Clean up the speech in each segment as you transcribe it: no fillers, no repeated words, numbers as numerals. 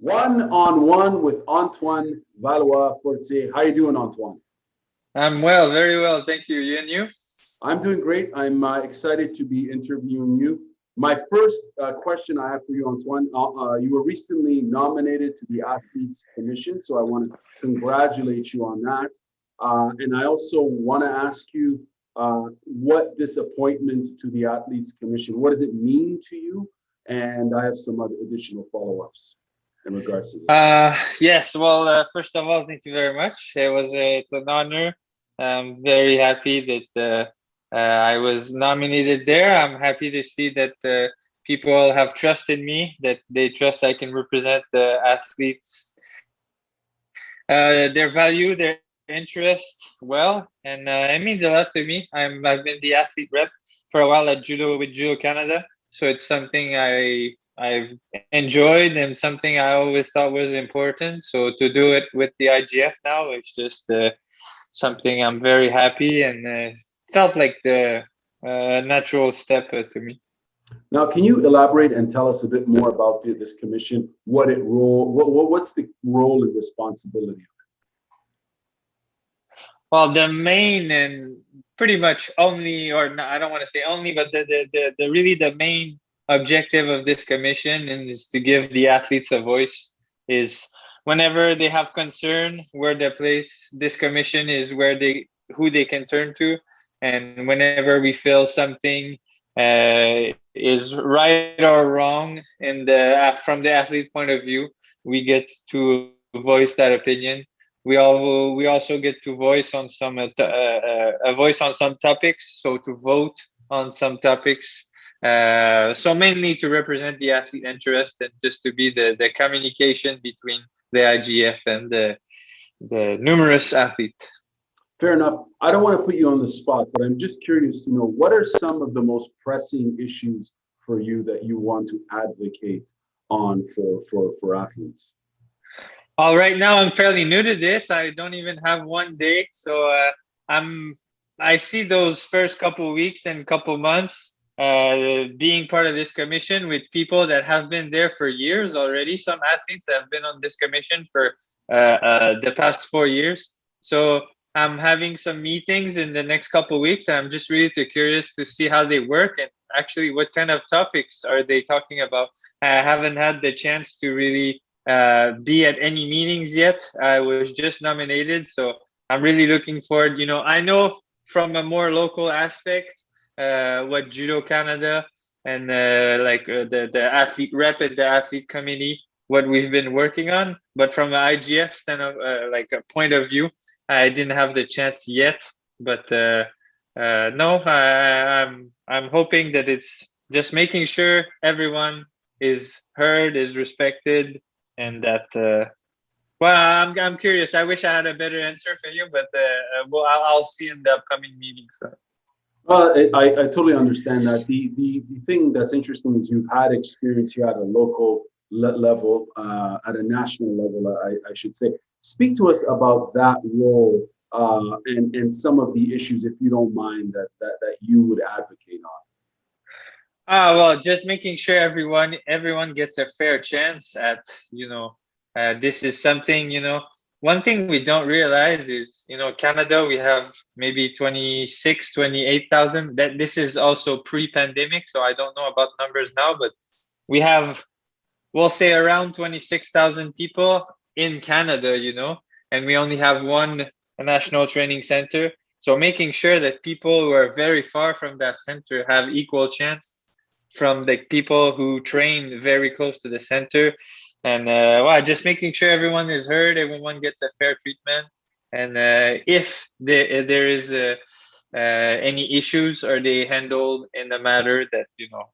One-on-one with Antoine, Valois, Fortier. How you doing, Antoine? I'm well, very well. Thank you. You and you? I'm doing great. I'm excited to be interviewing you. My first question I have for you, Antoine, you were recently nominated to the Athletes Commission, so I want to congratulate you on that. And I also want to ask you what this appointment to the Athletes Commission, what does it mean to you? And I have some other additional follow-ups in regards to this. Yes. Well, first of all, thank you very much. It's an honor. I'm very happy that I was nominated there. I'm happy to see that people have trusted me, that they trust I can represent the athletes, their value, their interest well, and it means a lot to me. I've been the athlete rep for a while at Judo with Judo Canada, so it's something I've enjoyed and something I always thought was important. So to do it with the IGF now, it's just something I'm very happy and felt like the natural step to me. Now, can you elaborate and tell us a bit more about this commission? What's the role and responsibility? Well, the main and pretty much only, or no, I don't want to say only, but the really the main objective of this commission and is to give the athletes a voice. Is whenever they have concern, where the place this commission is where they who they can turn to, and whenever we feel something is right or wrong in the from the athlete point of view, we get to voice that opinion. We also get to voice on some a voice on some topics, so to vote on some topics. So mainly to represent the athlete interest and just to be the communication between the IGF and the numerous athlete. Fair enough. I don't want to put you on the spot, but I'm just curious to know what are some of the most pressing issues for you that you want to advocate on for athletes? Right now I'm fairly new to this. I don't even have one day, so I'm I see those first couple weeks and couple months being part of this commission with people that have been there for years already. Some athletes have been on this commission for the past 4 years. So I'm having some meetings in the next couple weeks, and I'm just really curious to see how they work and actually what kind of topics are they talking about. I haven't had the chance to really be at any meetings yet. I was just nominated, so I'm really looking forward. I know from a more local aspect what Judo Canada and the athlete rep and the athlete committee, what we've been working on, but from the IGF stand of like a point of view, I didn't have the chance yet. But no, I'm hoping that it's just making sure everyone is heard, is respected, and that well, I'm curious. I wish I had a better answer for you, but well, I'll see in the upcoming meetings. So. I totally understand that. The thing that's interesting is you've had experience here at a local level, at a national level, I should say. Speak to us about that role and some of the issues, if you don't mind, that you would advocate on. Well, just making sure everyone gets a fair chance at, this is something, one thing we don't realize is, Canada, we have maybe 28,000. That this is also pre-pandemic, so I don't know about numbers now, but we have, we'll say around 26,000 people in Canada, and we only have one national training center. So making sure that people who are very far from that center have equal chance from the people who train very close to the center, and well, just making sure everyone is heard, everyone gets a fair treatment, and if there is any issues, are they handled in a manner that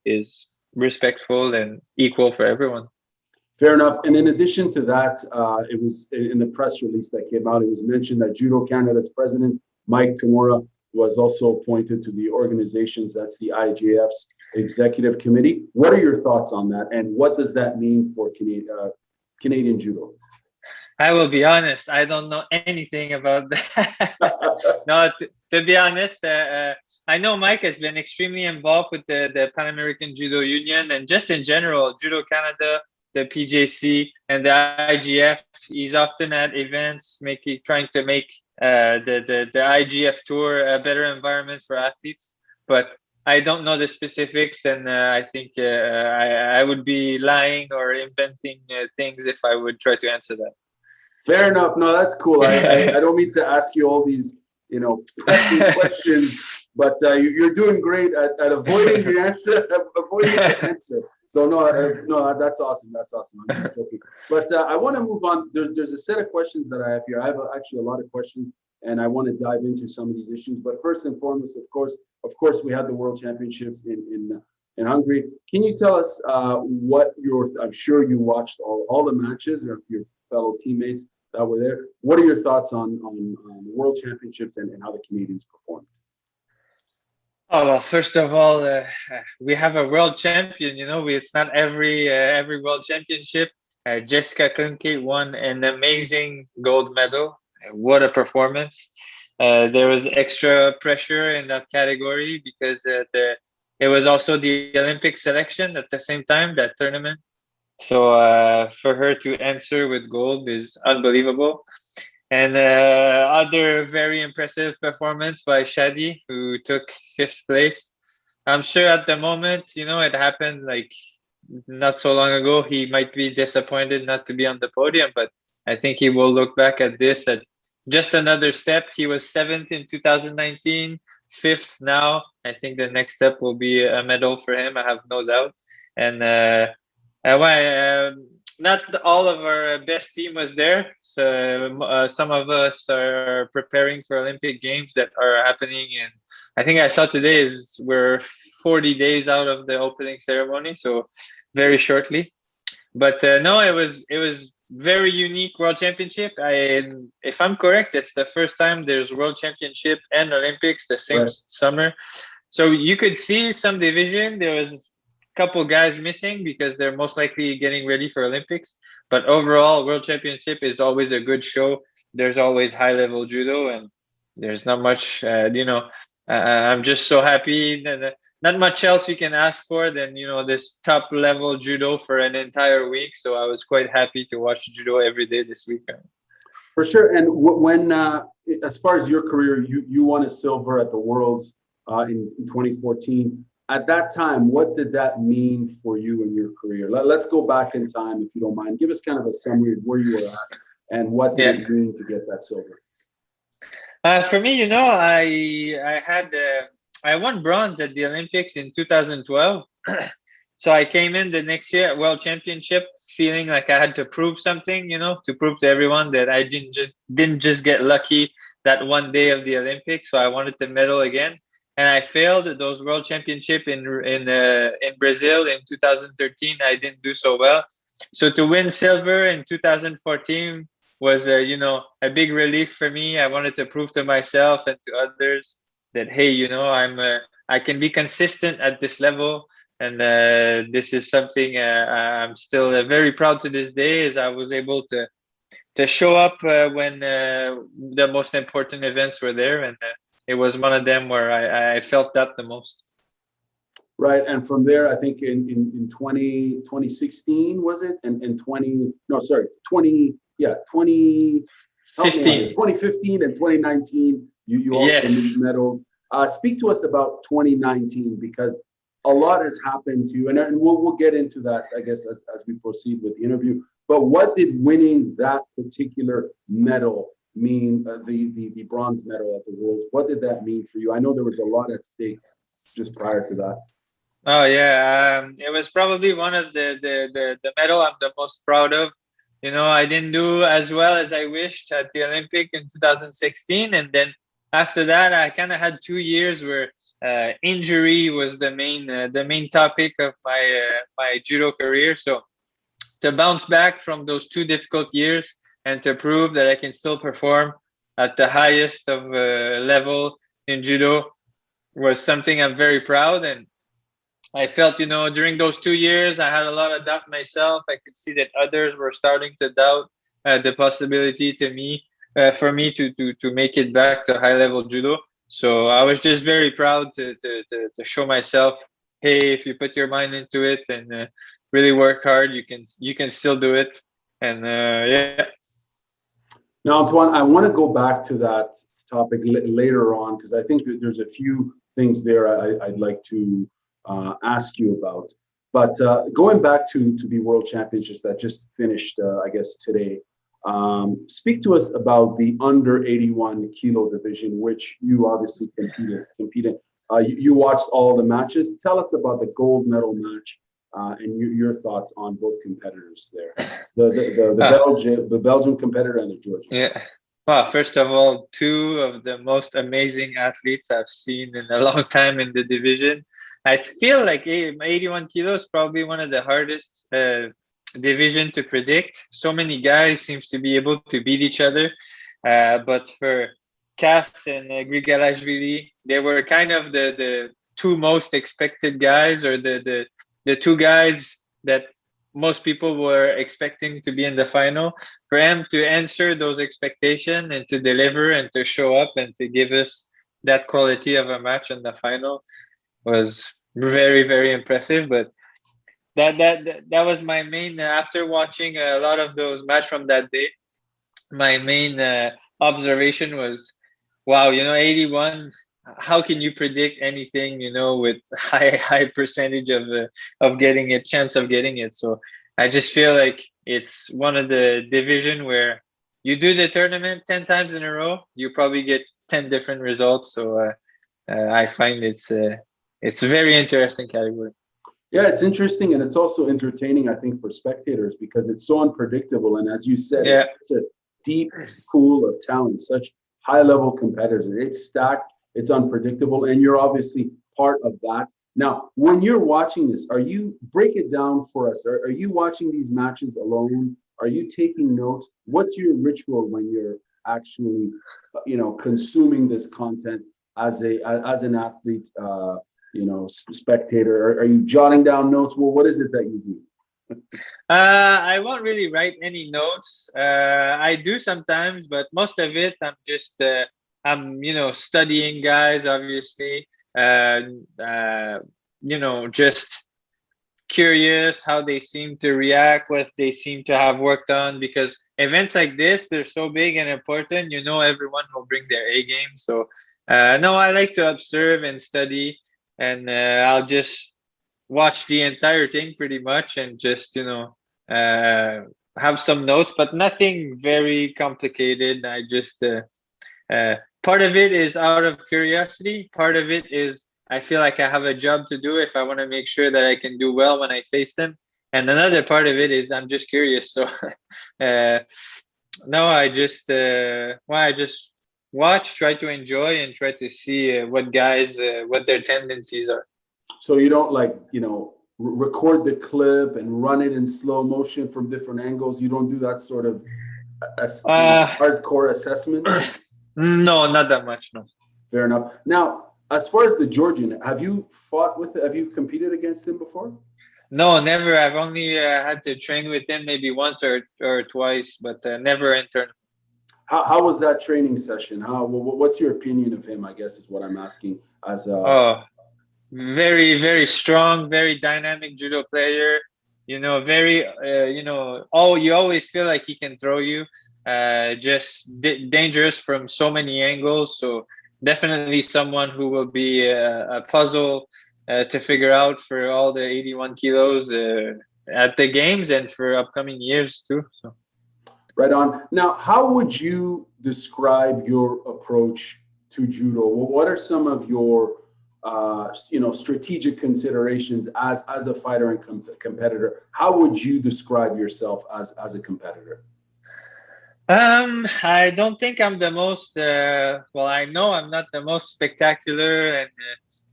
is respectful and equal for everyone. Fair enough. And in addition to that, it was in the press release that came out, it was mentioned that Judo Canada's president, Mike Tamura, was also appointed to the organizations, that's the IGF's executive committee. What are your thoughts on that? And what does that mean for Canadian judo? I will be honest, I don't know anything about that. No, to be honest, I know Mike has been extremely involved with the Pan American Judo Union and just in general, Judo Canada the PJC and the IGF. He's often at events, trying to make the IGF tour a better environment for athletes. But I don't know the specifics, and I think I would be lying or inventing things if I would try to answer that. Fair enough. No, that's cool. I don't mean to ask you all these, pressing questions, but you're doing great at avoiding the answer. So no, that's awesome. That's awesome. I'm just joking. But I want to move on. There's a set of questions that I have here. I have actually a lot of questions, and I want to dive into some of these issues. But first and foremost, of course, we had the World Championships in Hungary. Can you tell us I'm sure you watched all the matches, or your fellow teammates that were there. What are your thoughts on the World Championships and how the Canadians performed? Oh, well, first of all, we have a world champion. It's not every world championship. Jessica Klinkate won an amazing gold medal. What a performance! There was extra pressure in that category because it was also the Olympic selection at the same time, that tournament. So for her to answer with gold is unbelievable. And other very impressive performance by Shadi, who took 5th place. I'm sure at the moment, it happened like not so long ago. He might be disappointed not to be on the podium, but I think he will look back at this at just another step. He was 7th in 2019, 5th now. I think the next step will be a medal for him. I have no doubt. And not all of our best team was there. So some of us are preparing for Olympic Games that are happening. And I think I saw today we're 40 days out of the opening ceremony, so very shortly. But no, it was very unique World Championship. If I'm correct, it's the first time there's World Championship and Olympics the same summer. So you could see some division. There was couple guys missing because they're most likely getting ready for Olympics, but overall World Championship is always a good show. There's always high level judo, and there's not much I'm just so happy that not much else you can ask for than this top level judo for an entire week. So I was quite happy to watch judo every day this weekend. For sure. And when as far as your career, you won a silver at the Worlds in 2014. At that time, what did that mean for you in your career? Let's go back in time, if you don't mind. Give us kind of a summary of where you were at and what did it mean to get that silver. For me, I won bronze at the Olympics in 2012. So I came in the next year at World Championship feeling like I had to prove something, to prove to everyone that I didn't just get lucky that one day of the Olympics. So I wanted to medal again. And I failed at those World Championship in Brazil in 2013. I didn't do so well. So to win silver in 2014 was a big relief for me. I wanted to prove to myself and to others that hey, I can be consistent at this level, and this is something I'm still very proud to this day. As I was able to show up when the most important events were there, and it was one of them where I felt that the most. Right. And from there, I think in 2016, was it? And 2015 and 2019, you also medaled. Speak to us about 2019, because a lot has happened to you. And we'll get into that, I guess, as we proceed with the interview. But what did winning that particular medal mean, the bronze medal at the Worlds? What did that mean for you? I know there was a lot at stake just prior to that. Oh yeah, it was probably one of the medal I'm the most proud of. I didn't do as well as I wished at the Olympic in 2016, and then after that, I kind of had 2 years where injury was the main topic of my judo career. So to bounce back from those 2 difficult years and to prove that I can still perform at the highest of level in judo was something I'm very proud. And I felt, during those 2 years, I had a lot of doubt myself. I could see that others were starting to doubt the possibility for me to make it back to high level judo. So I was just very proud to show myself, hey, if you put your mind into it and really work hard, you can still do it. And yeah. Now, Antoine, I want to go back to that topic later on because I think that there's a few things there I'd like to ask you about. But going back to the World Championships that just finished, I guess, today, speak to us about the under 81 kilo division, which you obviously competed. You watched all the matches. Tell us about the gold medal match and your thoughts on both competitors there. The Belgian competitor and the Georgian. Yeah. Well, first of all, two of the most amazing athletes I've seen in a long time in the division. I feel like 81 kilos is probably one of the hardest division to predict. So many guys seems to be able to beat each other. But for Cass and Grigalashvili, they were kind of the two most expected guys, or the two guys that most people were expecting to be in the final. For him to answer those expectations and to deliver and to show up and to give us that quality of a match in the final was very, very impressive. But that was my main, after watching a lot of those matches from that day, my main observation was, wow, 81, how can you predict anything, with high percentage of getting a chance of getting it? So I just feel like it's one of the division where you do the tournament 10 times in a row, you probably get 10 different results. So I find it's a very interesting category. Yeah, it's interesting, and it's also entertaining, I think, for spectators because it's so unpredictable. And as you said, yeah, it's a deep pool of talent, such high-level competitors. It's stacked, it's unpredictable, and you're obviously part of that. Now, when you're watching this, break it down for us? Are you watching these matches alone? Are you taking notes? What's your ritual when you're actually, consuming this content as an athlete? Spectator? Are you jotting down notes? Well, what is it that you do? I won't really write any notes. I do sometimes, but most of it I'm just I'm studying guys, obviously. Just curious how they seem to react, what they seem to have worked on, because events like this, they're so big and important. Everyone will bring their A game. So no, I like to observe and study. And I'll just watch the entire thing pretty much and just, have some notes, but nothing very complicated. I just, part of it is out of curiosity. Part of it is I feel like I have a job to do if I want to make sure that I can do well when I face them. And another part of it is I'm just curious. So no, I just watch, try to enjoy, and try to see what their tendencies are. So you don't record the clip and run it in slow motion from different angles. You don't do that sort of hardcore assessment? No, not that much, no. Fair enough. Now, as far as the Georgian, have you competed against him before? No, never. I've only had to train with him maybe once or twice, but never in tournament. How was that training session? What's your opinion of him, I guess, is what I'm asking. Very, very strong, very dynamic judo player. Very, you always feel like he can throw you. Just dangerous from so many angles. So definitely someone who will be a puzzle to figure out for all the 81 kilos at the games and for upcoming years too. So. Right on. Now, how would you describe your approach to judo? Well, what are some of your, strategic considerations as a fighter and competitor? How would you describe yourself as a competitor? I don't think I'm the most. I know I'm not the most spectacular and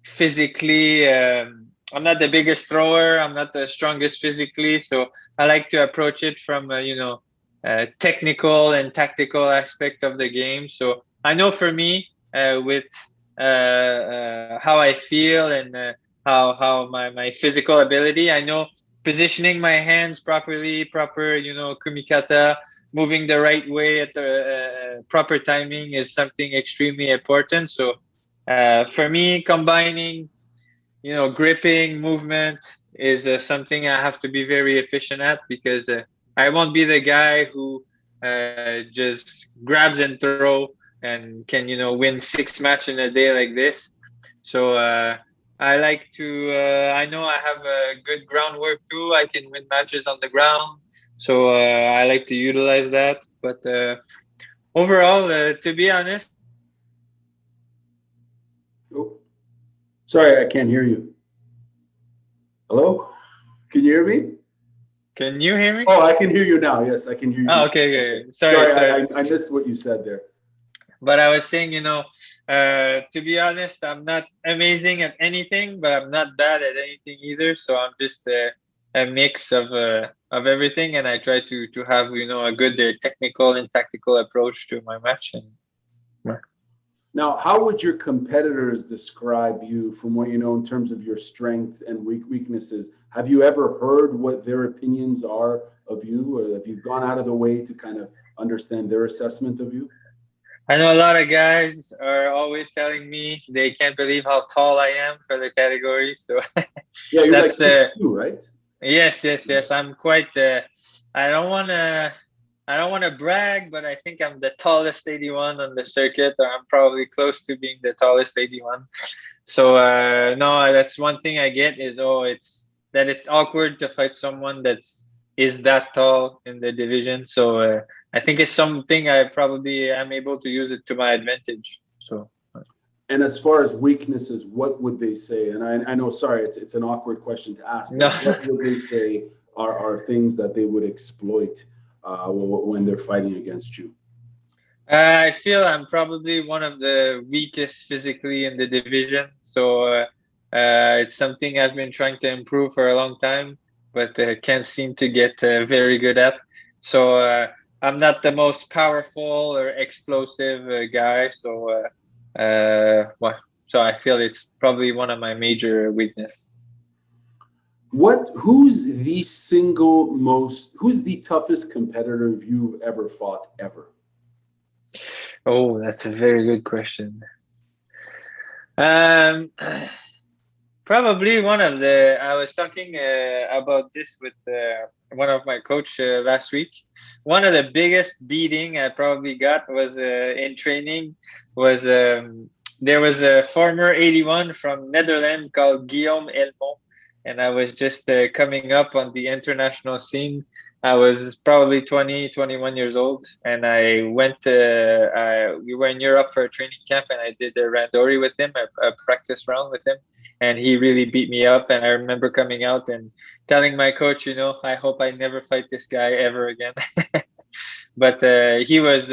physically. I'm not the biggest thrower. I'm not the strongest physically. So I like to approach it from technical and tactical aspect of the game. So I know for me, with how I feel and how my physical ability, I know positioning my hands properly, proper kumikata, moving the right way at the proper timing is something extremely important. So for me, combining gripping, movement is something I have to be very efficient at, because I won't be the guy who just grabs and throw and can, win 6 matches in a day like this. So I like to, I know I have a good groundwork too. I can win matches on the ground. So I like to utilize that. But overall, to be honest, Oh, sorry, I can't hear you. Hello? Can you hear me? can you hear me? Oh, I can hear you now. Yes, I can hear you. Oh, okay. Sorry, Sorry. I missed what you said there. But I was saying, to be honest, I'm not amazing at anything, but I'm not bad at anything either. So I'm just a mix of everything, and I try to have, a good technical and tactical approach to my match. And Now, how would your competitors describe you from what you know in terms of your strength and weaknesses? Have you ever heard what their opinions are of you, or have you gone out of the way to kind of understand their assessment of you? I know a lot of guys are always telling me they can't believe how tall I am for the category. So Yeah, you're like that's 6'2", right? yes. I'm quite. I don't want to. I don't want to brag, but I think I'm the tallest 81 on the circuit, or I'm probably close to being the tallest 81. So no, that's one thing I get is, it's awkward to fight someone is that tall in the division. So I think it's something I probably am able to use it to my advantage. So. And as far as weaknesses, what would they say? And I know, sorry, it's an awkward question to ask, No. but what would they say are things that they would exploit when they're fighting against you? I feel I'm probably one of the weakest physically in the division. So it's something I've been trying to improve for a long time, but can't seem to get very good at. So I'm not the most powerful or explosive guy. So so I feel it's probably one of my major weakness. Who's the toughest competitor you've ever fought ever? Oh, that's a very good question. Um, Probably I was talking about this with one of my coach last week. One of the biggest beating I probably got was in training was there was a former 81 from Netherlands called Guillaume Elmont, and I was just coming up on the international scene. I was probably 20, 21 years old, and we were in Europe for a training camp, and I did a randori with him, a practice round with him, and he really beat me up. And I remember coming out and telling my coach, I hope I never fight this guy ever again. But he was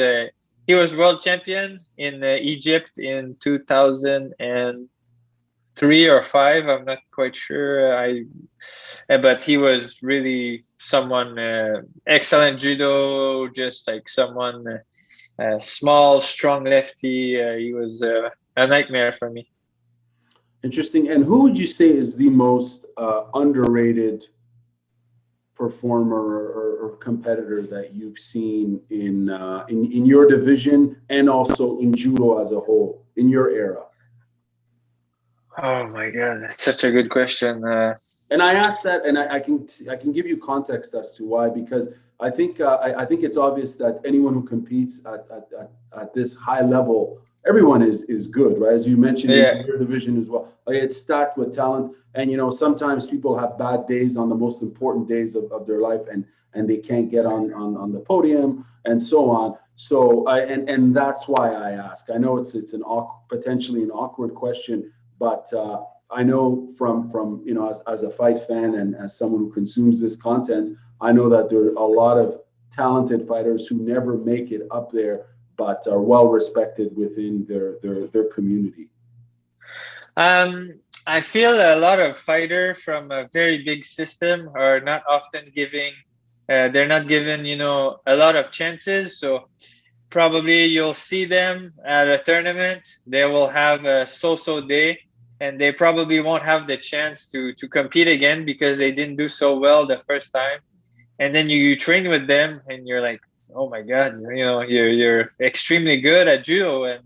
world champion in Egypt in 2003 or five. I'm not quite sure. But he was really someone excellent judo, just like someone small, strong lefty. He was a nightmare for me. Interesting. And who would you say is the most underrated performer or competitor that you've seen in your division and also in judo as a whole in your era? Oh my God, that's such a good question. And I ask that, and I can give you context as to why, because I think it's obvious that anyone who competes at this high level, everyone is good, right? As you mentioned, Yeah. in your division as well. Like, it's stacked with talent, and sometimes people have bad days on the most important days of their life, and they can't get on the podium and so on. So and that's why I ask. I know it's potentially an awkward question, but I know from as a fight fan and as someone who consumes this content, I know that there are a lot of talented fighters who never make it up there, but are well respected within their community. I feel a lot of fighters from a very big system are not often they're not given, a lot of chances. So probably you'll see them at a tournament, they will have a so-so day, and they probably won't have the chance to compete again because they didn't do so well the first time. And then you train with them and you're like, oh my God, you're extremely good at judo, and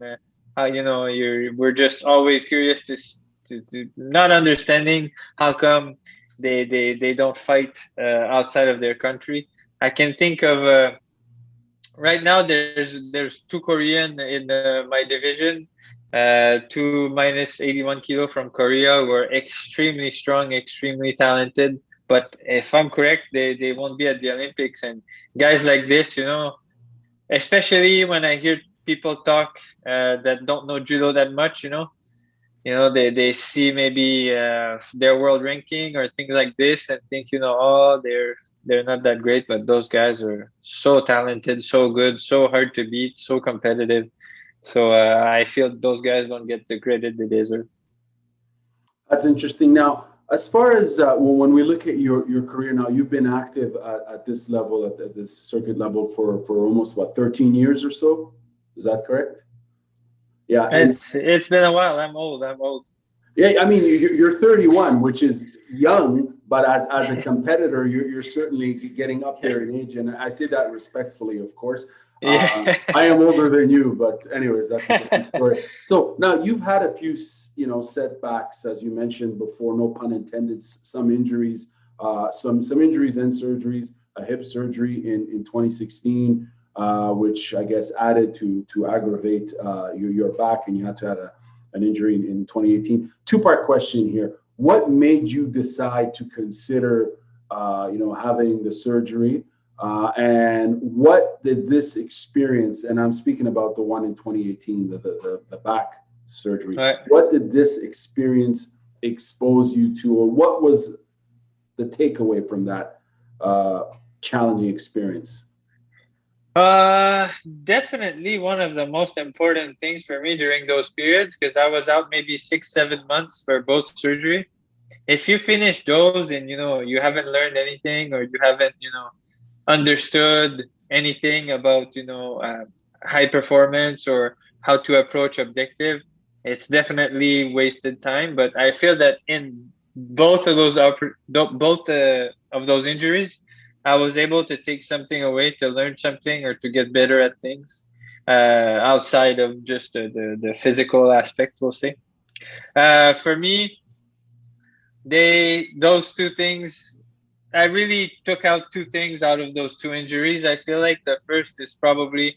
we're just always curious to not understanding how come they don't fight outside of their country. I can think of right now there's two Korean in my division, two minus 81 kilo from Korea who are extremely strong, extremely talented. But if I'm correct, they won't be at the Olympics. And guys like this, especially when I hear people talk that don't know judo that much, they see maybe their world ranking or things like this and think, oh, they're not that great, but those guys are so talented, so good, so hard to beat, so competitive. So I feel those guys don't get the credit they deserve. That's interesting. Now, as far as when we look at your career now, you've been active at this level, at this circuit level for almost what, 13 years or so? Is that correct? Yeah. It's been a while. I'm old. Yeah, I mean, you're 31, which is young, but as a competitor, you're certainly getting up there in age, and I say that respectfully, of course. Yeah. I am older than you, but anyways, that's a different story. So now you've had a few, setbacks, as you mentioned before, no pun intended, some injuries, some injuries and surgeries, a hip surgery in 2016, which I guess added to aggravate your back, and you had to have an injury in 2018. Two-part question here. What made you decide to consider, having the surgery? And what did this experience, and I'm speaking about the one in 2018, the back surgery, Right. What did this experience expose you to, or what was the takeaway from that challenging experience? Definitely one of the most important things for me during those periods, because I was out maybe 6-7 months for both surgery. If you finish those and you haven't learned anything, or you haven't understood anything about high performance or how to approach objective, it's definitely wasted time. But I feel that in both of those of those injuries, I was able to take something away, to learn something, or to get better at things outside of just the physical aspect, we'll say. For me, those two things, I really took out two things out of those two injuries. I feel like the first is probably,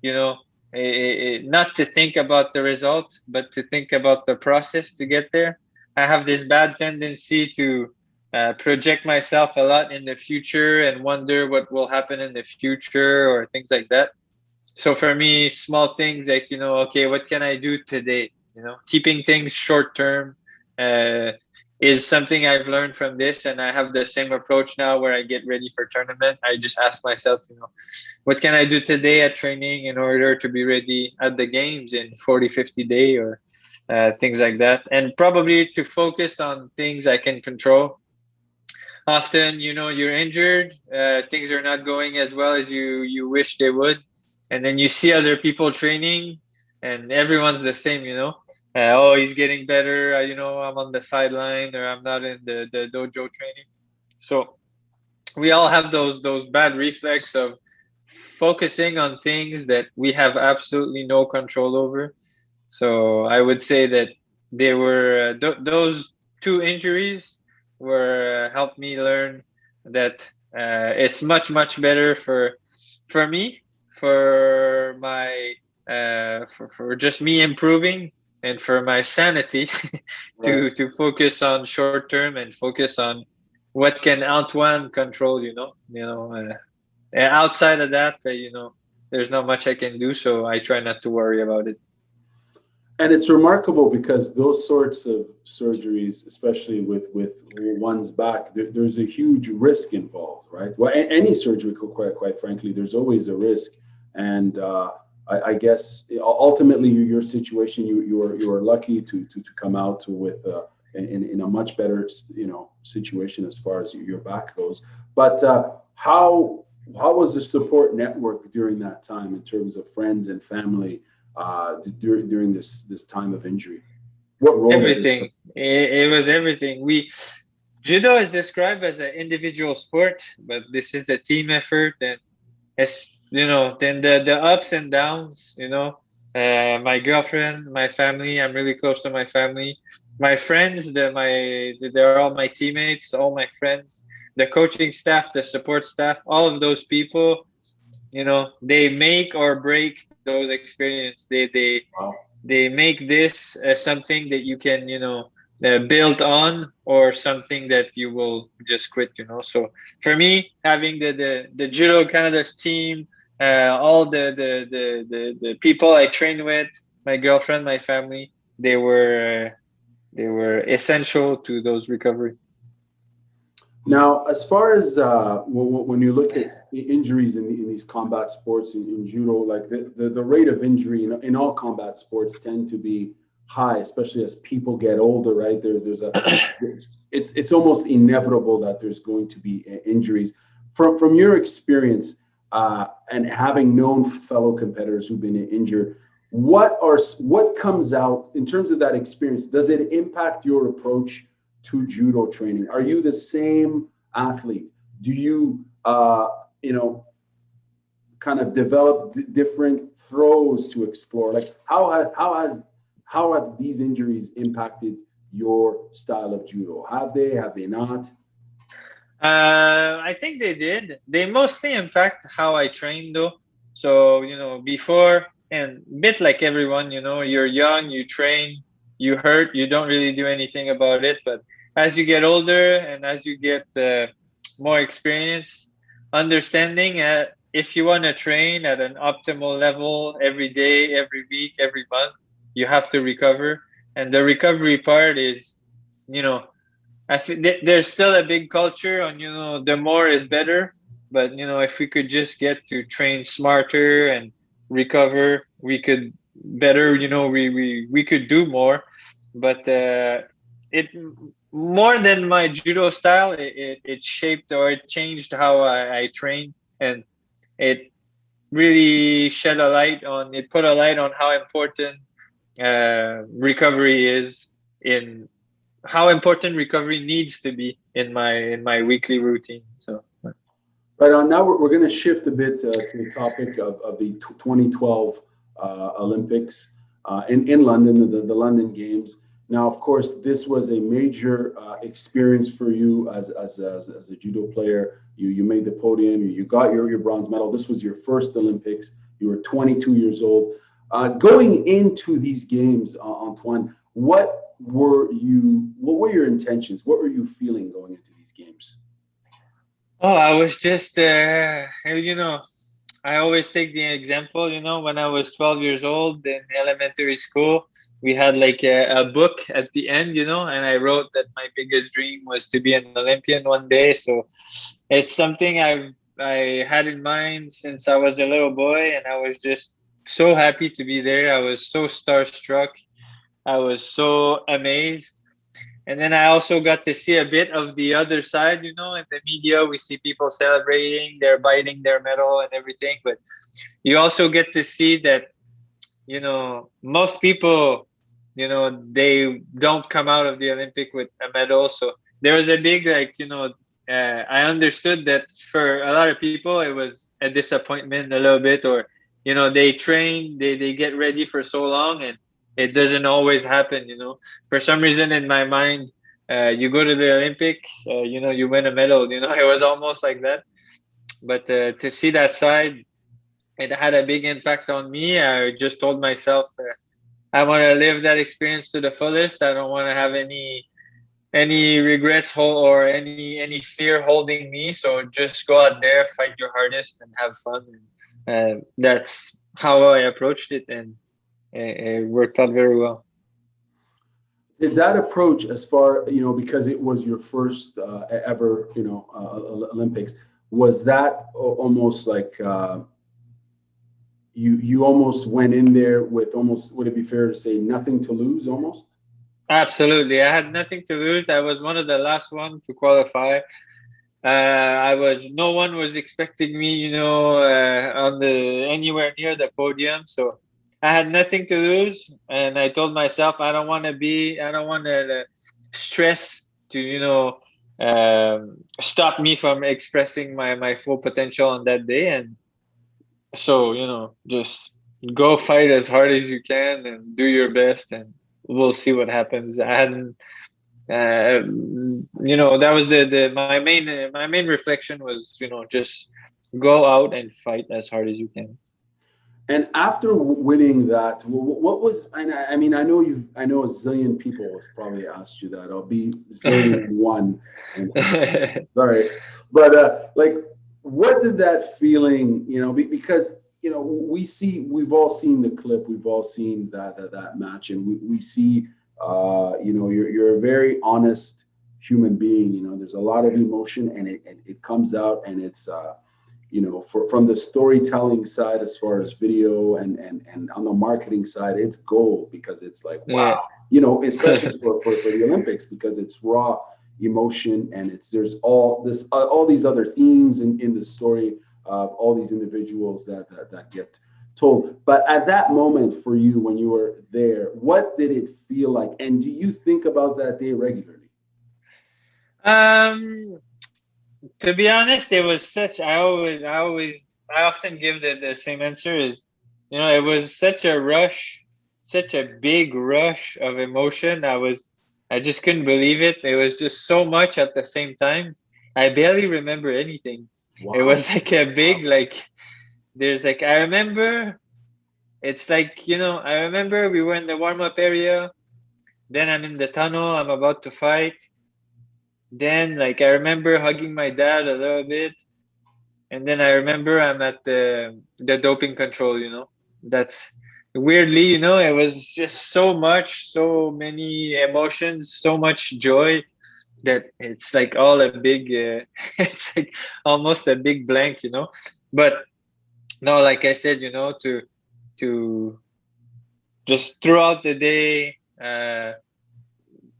not to think about the result, but to think about the process to get there. I have this bad tendency to project myself a lot in the future and wonder what will happen in the future or things like that. So for me, small things like, okay, what can I do today? Keeping things short term is something I've learned from this. And I have the same approach now where I get ready for tournament. I just ask myself, what can I do today at training in order to be ready at the games in 40, 50 day, or things like that. And probably to focus on things I can control. Often, you're injured, things are not going as well as you wish they would. And then you see other people training and everyone's the same, oh, he's getting better, I'm on the sideline, or I'm not in the dojo training. So we all have those bad reflex of focusing on things that we have absolutely no control over. So I would say that they were those two injuries were helped me learn that it's much better for me, for my for just me improving, and for my sanity Right. to focus on short term and focus on what can Antoine control. And outside of that, there's not much I can do, so I try not to worry about it. And it's remarkable because those sorts of surgeries, especially with one's back, there's a huge risk involved, right? Well, any surgery, quite frankly, there's always a risk. And I guess ultimately your situation, you are lucky to come out with in a much better situation as far as your back goes. But how was the support network during that time in terms of friends and family? During this time of injury, what role did Everything. It was everything. Judo is described as an individual sport, but this is a team effort, and it's then the ups and downs. My girlfriend, my family. I'm really close to my family. my friends, they're all my teammates, all my friends, the coaching staff, the support staff, all of those people, they make or break those experience. Wow. They make this something that you can, build on, or something that you will just quit. So for me, having the Judo Canada's team, all the people I train with, my girlfriend, my family, they were essential to those recovery. Now, as far as when you look at injuries in these combat sports in judo, like the rate of injury in all combat sports tend to be high, especially as people get older, right? It's almost inevitable that there's going to be injuries. From your experience and having known fellow competitors who've been injured, what comes out in terms of that experience? Does it impact your approach to judo training? Are you the same athlete? Do you, kind of develop different throws to explore? Like how have these injuries impacted your style of judo? Have they? Have they not? I think they did. They mostly impact how I train, though. So, before, and bit like everyone, you're young, you train, you hurt, you don't really do anything about it. But as you get older and as you get more experience, understanding if you want to train at an optimal level every day, every week, every month, you have to recover. And the recovery part is, you know, I think there's still a big culture on, the more is better. But, if we could just get to train smarter and recover, we could better, we could do more. But it more than my judo style, it shaped or it changed how I train. And it really it put a light on how important recovery is in how important recovery needs to be in my weekly routine. So Right on. Now we're going to shift a bit to the topic of the 2012 Olympics in London, the London Games. Now, of course, this was a major experience for you as a judo player. You made the podium. You got your bronze medal. This was your first Olympics. You were 22 years old. Going into these games, Antoine, what were your intentions? What were you feeling going into these games? Oh, I was just, I always take the example, when I was 12 years old in elementary school, we had like a book at the end, and I wrote that my biggest dream was to be an Olympian one day. So it's something I had in mind since I was a little boy, and I was just so happy to be there. I was so starstruck. I was so amazed. And then I also got to see a bit of the other side, in the media. We see people celebrating, they're biting their medal and everything. But you also get to see that, most people, they don't come out of the Olympic with a medal. So there was a big, I understood that for a lot of people, it was a disappointment a little bit, or, they train, they get ready for so long, and it doesn't always happen. For some reason in my mind, you go to the Olympic, you win a medal. It was almost like that. But to see that side, it had a big impact on me. I just told myself, I want to live that experience to the fullest. I don't want to have any regrets or any fear holding me. So just go out there, fight your hardest, and have fun. And that's how I approached it, and it worked out very well. Did that approach, as far because it was your first ever Olympics, was that almost like you almost went in there with, almost, would it be fair to say, nothing to lose almost? Absolutely, I had nothing to lose. I was one of the last one to qualify. No one was expecting me, on the anywhere near the podium. So I had nothing to lose, and I told myself I don't want to stress to, stop me from expressing my full potential on that day. And so, just go fight as hard as you can and do your best, and we'll see what happens. I hadn't, that was the my main reflection was, just go out and fight as hard as you can. And after winning that, what was? And I mean, I know a zillion people has probably asked you that. I'll be zillion and one, and sorry, but like, what did that feeling? Because we've all seen the clip, we've all seen that match, and we see, you're a very honest human being. There's a lot of emotion, and it comes out, and it's. From the storytelling side, as far as video and on the marketing side, it's gold, because it's like, Yeah. wow, especially for the Olympics, because it's raw emotion, and there's all these other themes in the story of all these individuals that get told. But at that moment for you, when you were there, what did it feel like? And do you think about that day regularly? To be honest, it was I often give the same answer is, it was such a rush, such a big rush of emotion. I just couldn't believe it. It was just so much at the same time. I barely remember anything. Wow. It was like a big, I remember, it's like, I remember we were in the warm-up area, then I'm in the tunnel, I'm about to fight. Then, I remember hugging my dad a little bit, and then I remember I'm at the doping control. That's weirdly, it was just so many emotions, so much joy, that it's like all a big, it's like almost a big blank. But no, like I said, to just throughout the day,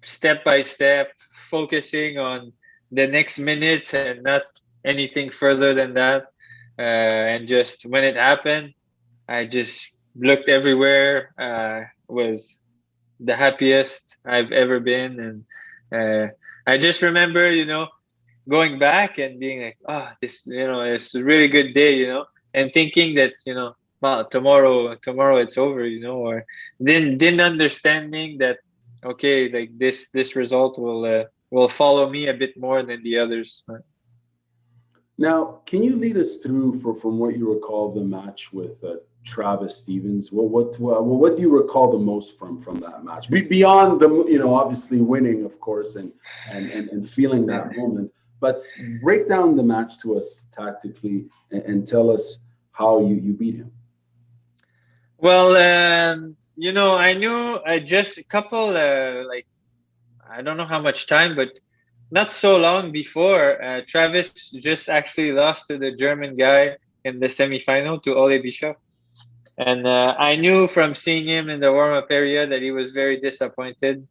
step by step, focusing on the next minutes and not anything further than that. And just when it happened, I just looked everywhere. Was the happiest I've ever been, and I just remember, going back and being like, oh, this, it's a really good day, and thinking that, well, tomorrow it's over, or didn't understanding that, okay, like this result will follow me a bit more than the others. Now, can you lead us through, from what you recall, the match with Travis Stevens? What do you recall the most from that match? Beyond the, obviously winning, of course, and feeling that moment, but break down the match to us tactically, and tell us how you beat him. Well, I knew just a couple, I don't know how much time, but not so long before, Travis just actually lost to the German guy in the semifinal, to Ole Bischoff. And I knew from seeing him in the warm-up area that he was very disappointed.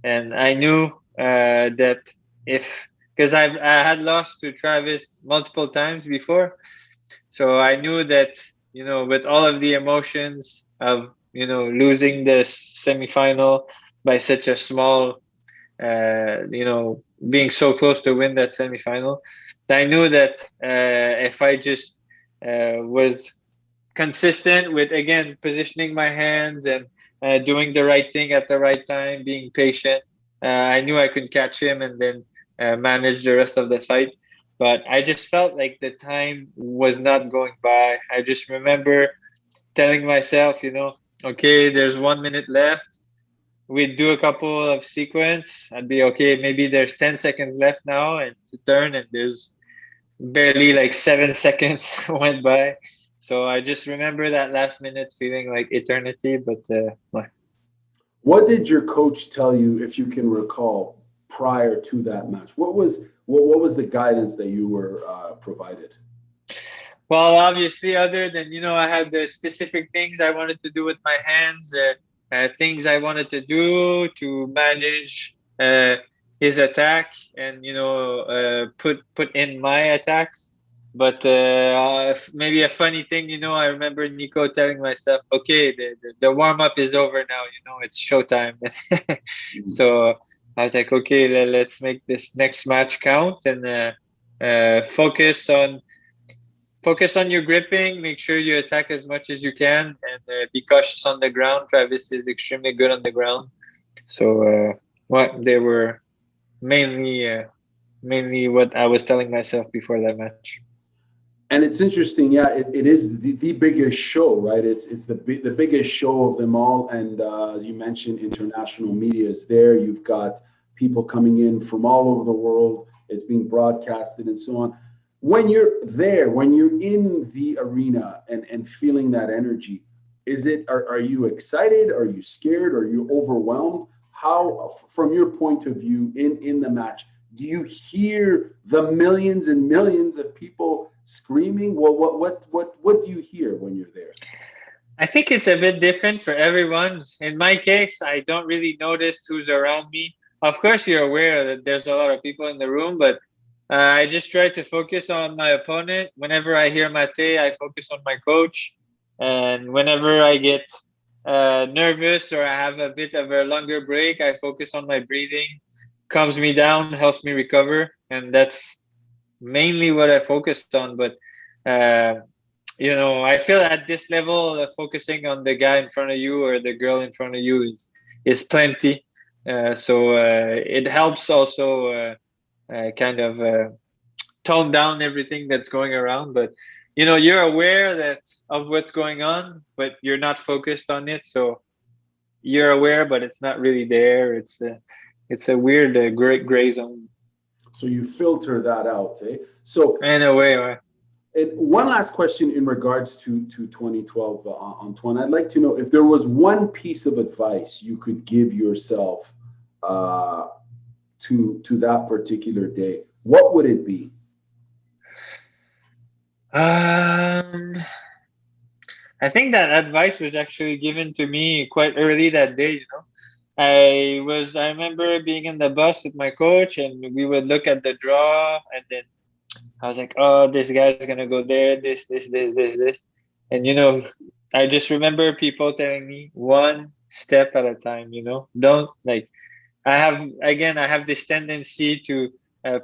And I knew that because I had lost to Travis multiple times before. So I knew that, with all of the emotions of, losing the semifinal by such a small, being so close to win that semifinal, I knew that if I just was consistent with, again, positioning my hands and doing the right thing at the right time, being patient, I knew I could catch him and then manage the rest of the fight. But I just felt like the time was not going by. I just remember telling myself, okay, there's 1 minute left. We'd do a couple of sequence. I'd be okay. Maybe there's 10 seconds left now and to turn, and there's barely 7 seconds went by. So I just remember that last minute feeling like eternity. But what did your coach tell you, if you can recall, prior to that match? What was the guidance that you were provided? Well, obviously, other than, I had the specific things I wanted to do with my hands, things I wanted to do to manage his attack and, put in my attacks. But maybe a funny thing, I remember Nico telling myself, okay, the warm-up is over now, it's showtime. So I was like, okay, let's make this next match count, and focus on your gripping, make sure you attack as much as you can, and be cautious on the ground. Travis is extremely good on the ground. So what they were mainly what I was telling myself before that match. And it's interesting, yeah. It is the biggest show, right? It's the biggest show of them all. And as you mentioned, international media is there. You've got people coming in from all over the world. It's being broadcasted and so on. When you're there, when you're in the arena and feeling that energy, are you excited? Are you scared? Are you overwhelmed? How, from your point of view, in the match, do you hear the millions and millions of people screaming? Well, what do you hear when you're there? I think it's a bit different for everyone. In my case, I don't really notice who's around me. Of course, you're aware that there's a lot of people in the room, but I just try to focus on my opponent. Whenever I hear Mate, I focus on my coach. And whenever I get nervous or I have a bit of a longer break, I focus on my breathing, calms me down, helps me recover. And that's mainly what I focused on. But uh, I feel at this level, focusing on the guy in front of you or the girl in front of you is plenty. So it helps also kind of tone down everything that's going around. But you're aware that of what's going on, but you're not focused on it. So you're aware, but it's not really there. It's a weird gray zone. So you filter that out, eh? So, In a way, right? and one last question in regards to 2012, Antoine. I'd like to know if there was one piece of advice you could give yourself uh, to that particular day. What would it be? Um, I think that advice was actually given to me quite early that day, I remember being in the bus with my coach and we would look at the draw and then I was like, oh, this guy's gonna go there, this. And I just remember people telling me one step at a time, Don't like I have this tendency to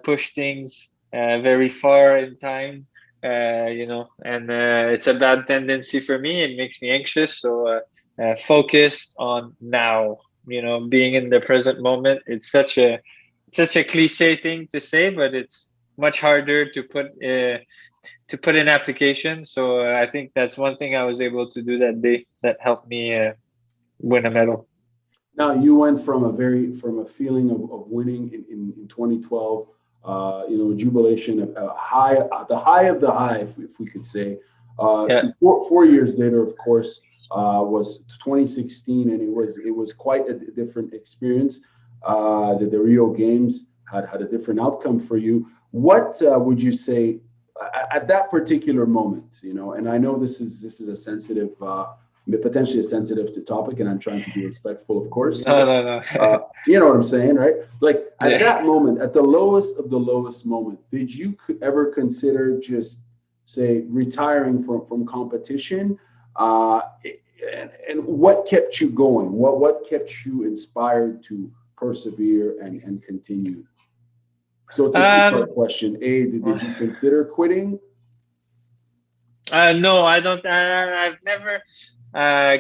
push things very far in time, and it's a bad tendency for me. It makes me anxious. So focused on now, being in the present moment. It's such a cliche thing to say, but it's much harder to put in application. So I think that's one thing I was able to do that day that helped me win a medal. Now you went from a feeling of winning in 2012, jubilation, a high, the high of the high, if we could say, Yeah. to 4 years later, of course, was 2016, and it was quite a different experience. The Rio Games had a different outcome for you. What would you say at that particular moment? And I know this is a sensitive. Potentially a sensitive to topic, and I'm trying to be respectful, of course. No. You know what I'm saying, right? Like at Yeah. that moment, at the lowest of the lowest moment, did you ever consider just say retiring from competition? And what kept you going? What kept you inspired to persevere and continue? So it's a two-part Um, question. A, did you consider quitting? no, I don't. I've never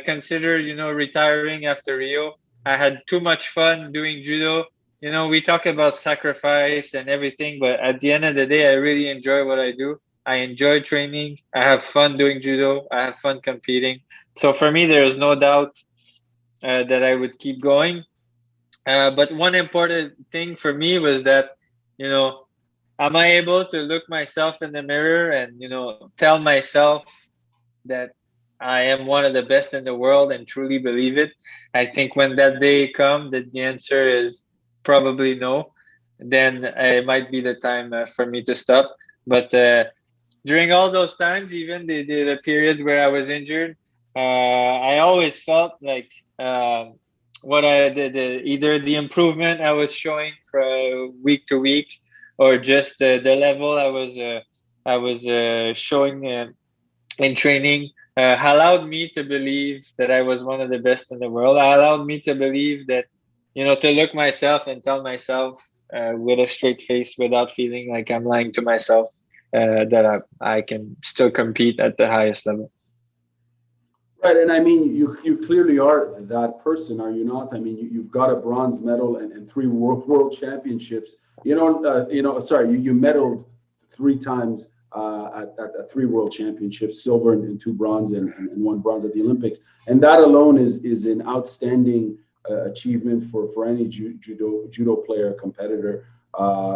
considered, retiring after Rio. I had too much fun doing judo. We talk about sacrifice and everything, but at the end of the day, I really enjoy what I do. I enjoy training. I have fun doing judo. I have fun competing. So for me, there is no doubt that I would keep going. But one important thing for me was that, you know, am I able to look myself in the mirror and, tell myself that I am one of the best in the world and truly believe it? I think when that day comes, that the answer is probably no. Then it might be the time for me to stop. But during all those times, even the periods where I was injured, I always felt like what I did, either the improvement I was showing from week to week, or just the level I was showing in training, allowed me to believe that I was one of the best in the world. Allowed me to believe that, to look myself and tell myself with a straight face, without feeling like I'm lying to myself, that I can still compete at the highest level. Right, and I mean, you clearly are that person, are you not? I mean, you've got a bronze medal and three world championships. Sorry, you medaled three times at three world championships, silver and two bronze and one bronze at the Olympics, and that alone is an outstanding achievement for any judo player competitor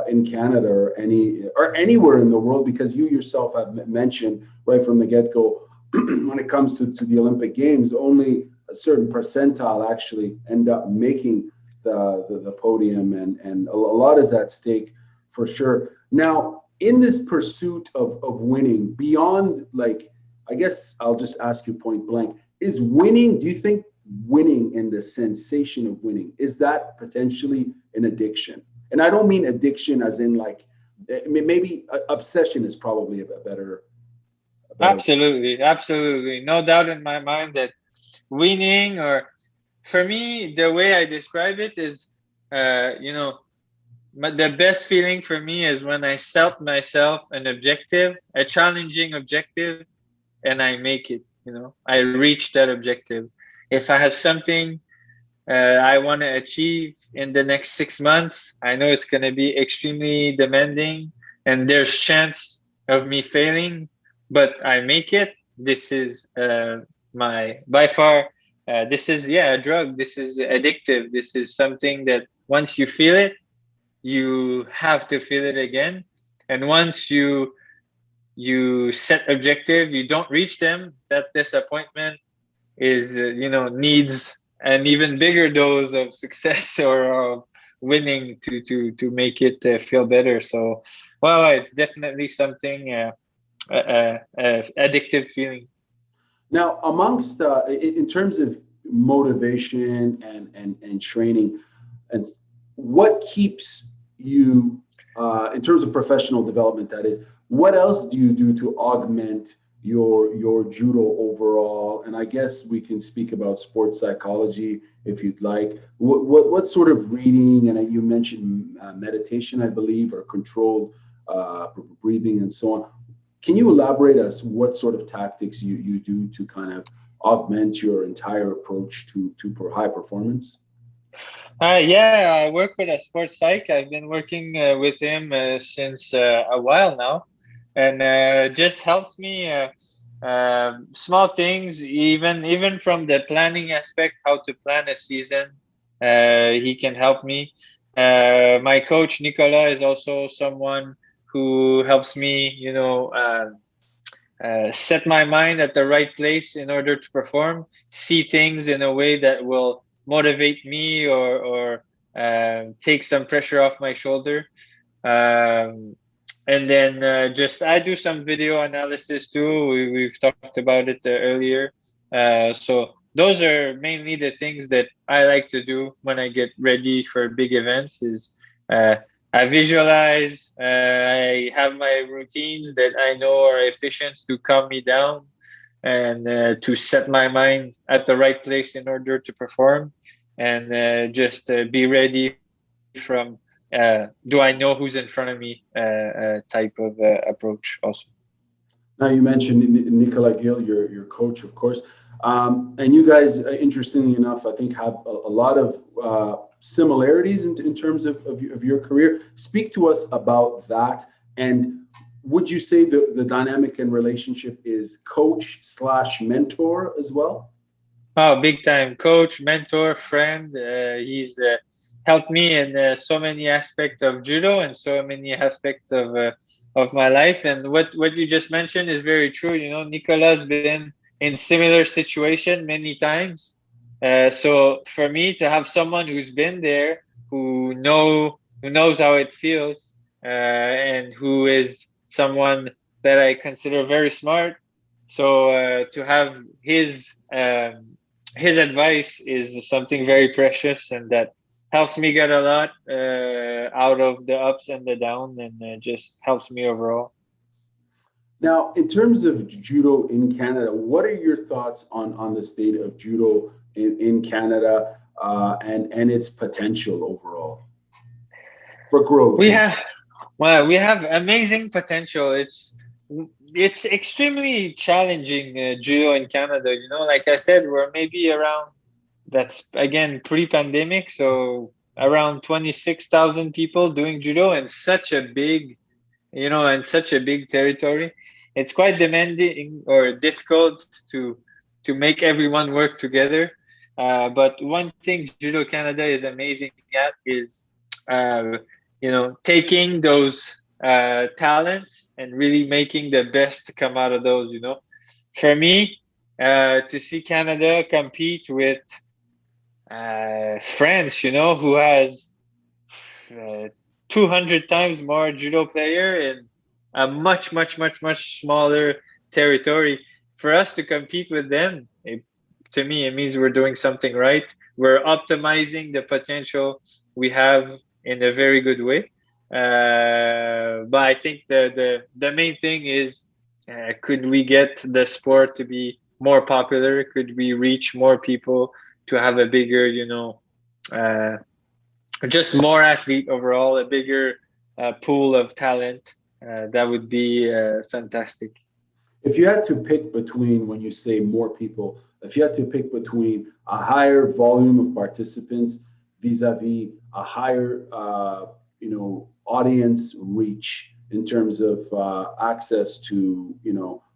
in Canada or anywhere in the world, because you yourself have mentioned right from the get-go, when it comes to the Olympic Games, only a certain percentile actually end up making the podium, and a lot is at stake for sure. Now, in this pursuit of winning, beyond, like, I guess I'll just ask you point blank, is winning, do you think winning and the sensation of winning, is that potentially an addiction? And I don't mean addiction as in like, maybe obsession is probably a better. Absolutely. No doubt in my mind that winning, or for me, the way I describe it is, the best feeling for me is when I set myself an objective, a challenging objective, and I make it. I reach that objective. If I have something I want to achieve in the next 6 months, I know it's going to be extremely demanding, and there's chance of me failing, but I make it. This is by far, this is, a drug. This is addictive. This is something that once you feel it, you have to feel it again. And once you set objective, you don't reach them, that disappointment is, needs an even bigger dose of success or of winning to make it feel better. So, well, it's definitely something, addictive feeling. Now, amongst in terms of motivation and training, and what keeps you in terms of professional development, that is, what else do you do to augment your judo overall? And I guess we can speak about sports psychology if you'd like. What sort of reading, and you mentioned meditation, I believe, or controlled breathing and so on. Can you elaborate as what sort of tactics you do to kind of augment your entire approach to high performance? Yeah, I work with a sports psych. I've been working with him since a while now, and just helps me small things, even from the planning aspect, how to plan a season. He can help me. My coach Nicolas is also someone who helps me, set my mind at the right place in order to perform, see things in a way that will motivate me or take some pressure off my shoulder. And then just I do some video analysis too. We've talked about it earlier. So those are mainly the things that I like to do when I get ready for big events. Is I visualize. I have my routines that I know are efficient to calm me down and to set my mind at the right place in order to perform, and just be ready from do I know who's in front of me type of approach also. Now, you mentioned Nicolas Gill, your coach, of course, and you guys, interestingly enough, I think have a lot of similarities in terms of your career. Speak to us about that, and would you say the dynamic and relationship is coach/mentor as well? Oh, big time. Coach, mentor, friend. He's helped me in so many aspects of judo and so many aspects of my life. And what you just mentioned is very true. Nicolas has been in similar situation many times. So for me to have someone who's been there, who knows how it feels, and who is someone that I consider very smart. So to have his advice is something very precious, and that helps me get a lot out of the ups and the downs, and just helps me overall. Now, in terms of judo in Canada, what are your thoughts on the state of judo in Canada and its potential overall for growth? We have amazing potential. It's it's extremely challenging, judo in Canada. Like I said, we're maybe around, that's again pre-pandemic, so around 26,000 people doing judo in such a big, in such a big territory. It's quite demanding or difficult to make everyone work together. But one thing Judo Canada is amazing at is, taking those talents and really making the best come out of those. For me, to see Canada compete with France, who has uh, 200 times more judo player in a much, much, much, much smaller territory. For us to compete with them, to me, it means we're doing something right. We're optimizing the potential we have in a very good way. But I think the main thing is, could we get the sport to be more popular? Could we reach more people to have a bigger, uh, just more athlete overall, a bigger pool of talent? That would be fantastic. If you had to pick between, when you say more people, if you had to pick between a higher volume of participants vis-a-vis a higher, audience reach in terms of access to,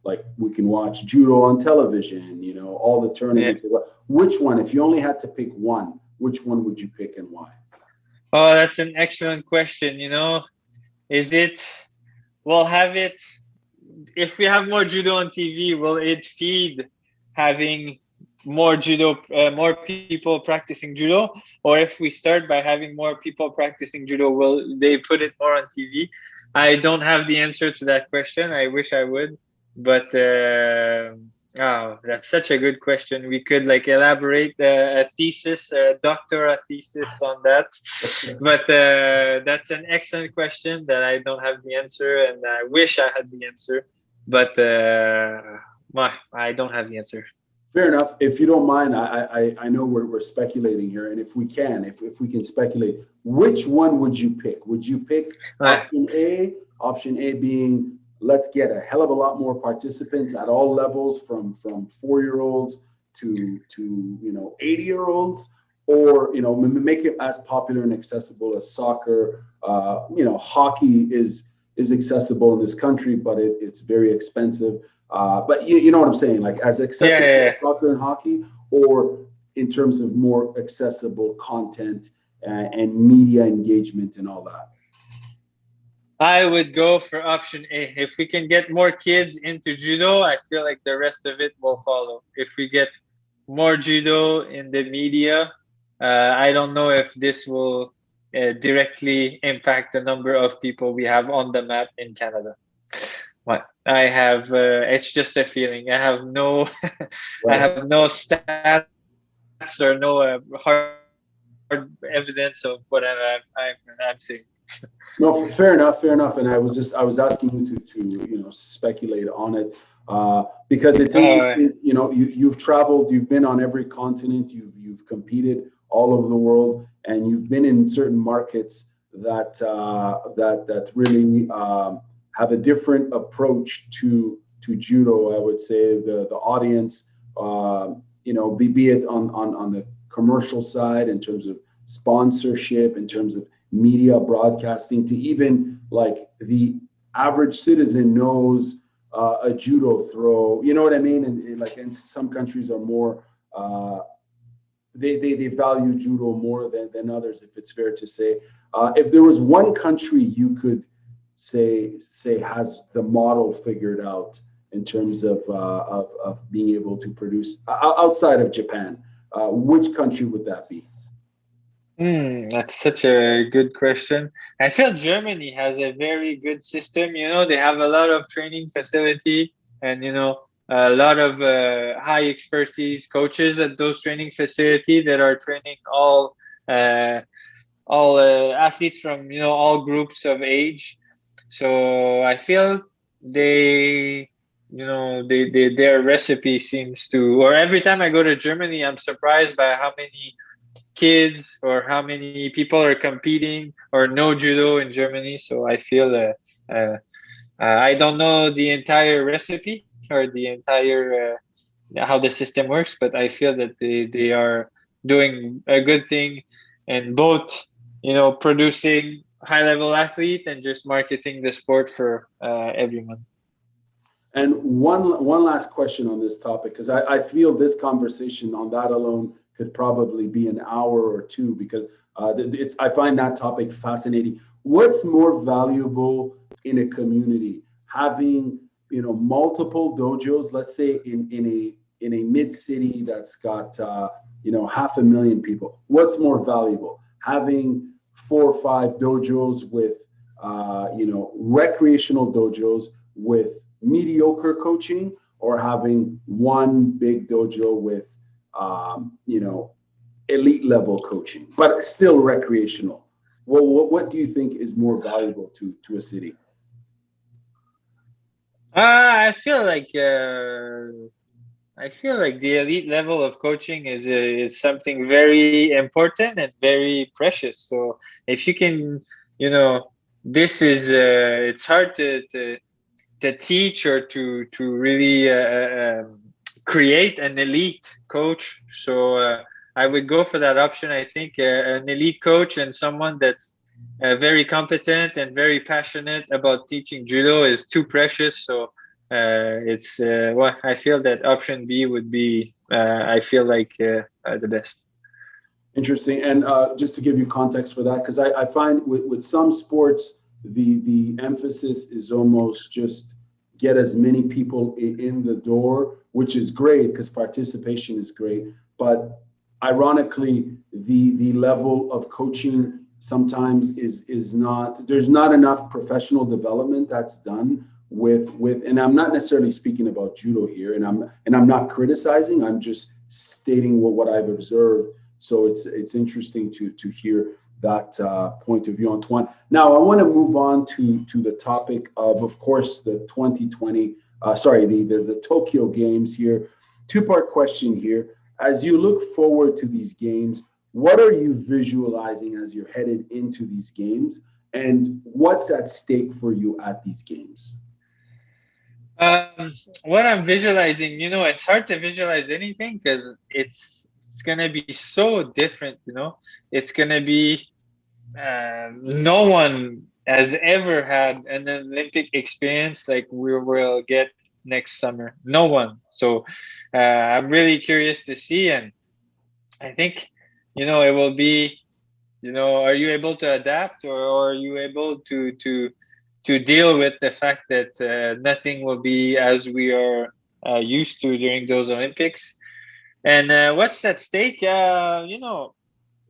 like we can watch judo on television, all the Yeah. tournaments. Which one, if you only had to pick one, which one would you pick and why? Oh, that's an excellent question. Is it, we'll have it, if we have more judo on TV, will it feed having more people practicing judo? Or if we start by having more people practicing judo, will they put it more on TV? I don't have the answer to that question. I wish I would, but oh, that's such a good question. We could like elaborate a thesis, a doctoral thesis on that. But that's an excellent question that I don't have the answer, and I wish I had the answer, but I don't have the answer. Fair enough. If you don't mind, I know we're speculating here, and if we can speculate, which one would you pick? Would you pick Uh, option A being let's get a hell of a lot more participants at all levels, from 4-year-olds to 80-year-olds, or make it as popular and accessible as soccer. Hockey is accessible in this country, but it's very expensive. But you know what I'm saying, like as yeah, accessible yeah, as yeah. soccer and hockey, or in terms of more accessible content and media engagement and all that. I would go for option A. If we can get more kids into judo, I feel like the rest of it will follow. If we get more judo in the media, I don't know if this will directly impact the number of people we have on the mat in Canada. What I have, it's just a feeling. I have no, I Right. have no stats or no hard evidence of whatever I'm saying. No, fair enough, fair enough. And I was asking you to speculate on it because it's Uh, interesting. You've traveled, you've been on every continent, you've competed all over the world, and you've been in certain markets that really have a different approach to judo. I would say the audience, be it on the commercial side in terms of sponsorship, in terms of media broadcasting, to even like the average citizen knows a judo throw. You know what I mean? And like, in some countries are more they value judo more than others, if it's fair to say. If there was one country you could say has the model figured out in terms of being able to produce outside of Japan, which country would that be? That's such a good question. I feel Germany has a very good system. They have a lot of training facility and, a lot of high expertise coaches at those training facility that are training uh, all athletes from, all groups of age. So I feel they, their recipe seems to, or every time I go to Germany, I'm surprised by how many kids or how many people are competing or know judo in Germany. So I feel I don't know the entire recipe or the entire how the system works, but I feel that they are doing a good thing and both, producing high level athlete and just marketing the sport for everyone. And one last question on this topic, because I feel this conversation on that alone could probably be an hour or two, because I find that topic fascinating. What's more valuable in a community? Having multiple dojos, let's say in a mid city that's got 500,000 people. What's more valuable? Having 4 or 5 dojos with recreational dojos with mediocre coaching, or having one big dojo with elite level coaching but still recreational? What do you think is more valuable to a city? I feel like the elite level of coaching is something very important and very precious. So if you can, you know, this is it's hard to teach or to really create an elite coach. So I would go for that option. I think an elite coach and someone that's very competent and very passionate about teaching judo is too precious. So it's well, I feel that option B would be I feel like the best. Interesting. And just to give you context for that, because I find with some sports, the emphasis is almost just get as many people in the door, which is great because participation is great. But ironically, the level of coaching sometimes is not, there's not enough professional development that's done with, and I'm not necessarily speaking about judo here, and I'm not criticizing, I'm just stating what I've observed. So it's interesting to hear that point of view, Antoine. Now I want to move on to the topic of course, the 2020, the Tokyo Games here. Two-part question here. As you look forward to these games, what are you visualizing as you're headed into these games, and what's at stake for you at these games? Um, what I'm visualizing, it's hard to visualize anything because it's gonna be so different. It's gonna be no one has ever had an Olympic experience like we will get next summer. No one. So I'm really curious to see, and I think it will be. Are you able to adapt, or are you able to deal with the fact that nothing will be as we are used to during those Olympics? And what's at stake?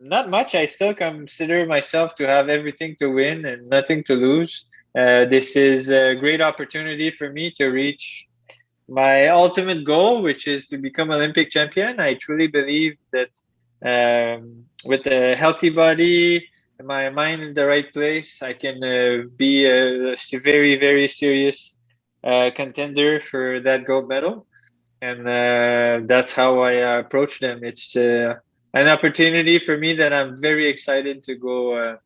Not much. I still consider myself to have everything to win and nothing to lose. This is a great opportunity for me to reach my ultimate goal, which is to become Olympic champion. I truly believe that with a healthy body, my mind in the right place, I can be a very, very serious contender for that gold medal. And that's how I approach them. It's an opportunity for me that I'm very excited to go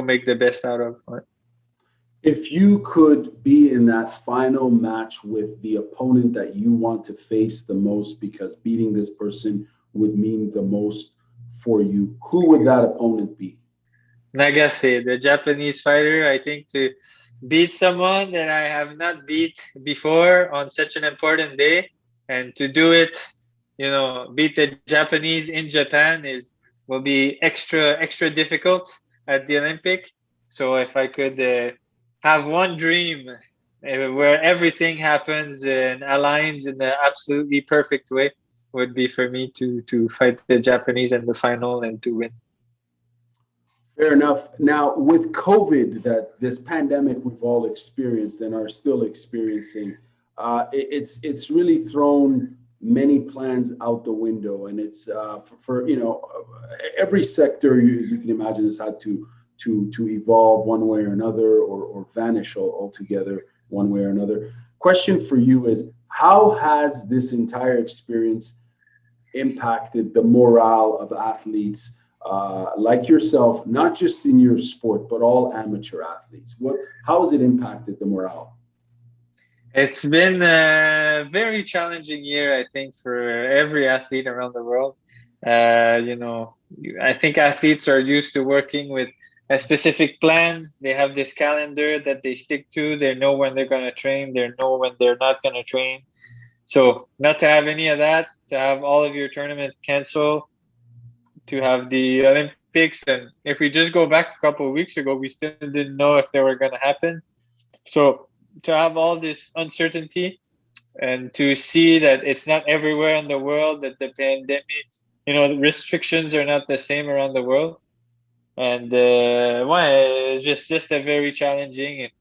make the best out of. If you could be in that final match with the opponent that you want to face the most, because beating this person would mean the most for you, who would that opponent be? Nagase, the Japanese fighter. I think to beat someone that I have not beat before on such an important day, and to do it, beat the Japanese in Japan will be extra difficult at the Olympic. So if I could have one dream where everything happens and aligns in the absolutely perfect way, would be for me to fight the Japanese in the final and to win. Fair enough. Now, with COVID, that this pandemic we've all experienced and are still experiencing, it's really thrown many plans out the window, and it's for every sector, as you can imagine, has had to evolve one way or another, or vanish altogether one way or another. Question for you is, how has this entire experience impacted the morale of athletes? like yourself, not just in your sport, but all amateur athletes? How has it impacted the morale? It's been a very challenging year, I think, for every athlete around the world. I think athletes are used to working with a specific plan. They have this calendar that they stick to. They know when they're going to train. They know when they're not going to train. So not to have any of that, to have all of your tournament cancel, to have the Olympics. And if we just go back a couple of weeks ago, we still didn't know if they were going to happen. So to have all this uncertainty and to see that it's not everywhere in the world, that the pandemic, the restrictions are not the same around the world. And it's just a very challenging. And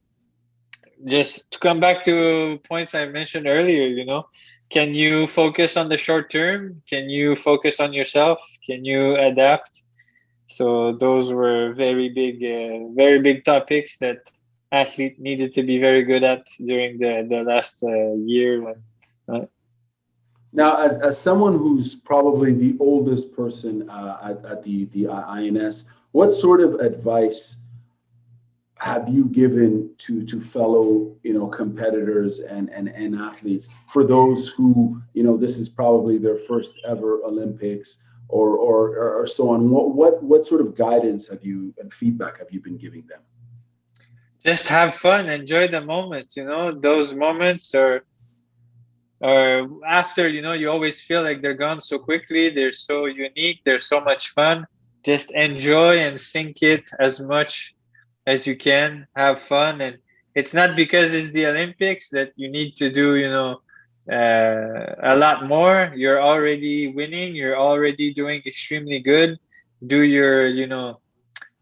just to come back to points I mentioned earlier, can you focus on the short term? Can you focus on yourself? Can you adapt? So those were very big topics that athlete needed to be very good at during the last year. Now, as someone who's probably the oldest person at the INS, what sort of advice have you given to fellow competitors and athletes, for those who this is probably their first ever Olympics or so on? What sort of guidance and feedback have you been giving them? Just have fun, enjoy the moment. Those moments are after, you always feel like they're gone so quickly. They're so unique. They're so much fun. Just enjoy and sink it as much as you can. Have fun. And it's not because it's the Olympics that you need to do, a lot more. You're already winning. You're already doing extremely good. Do your,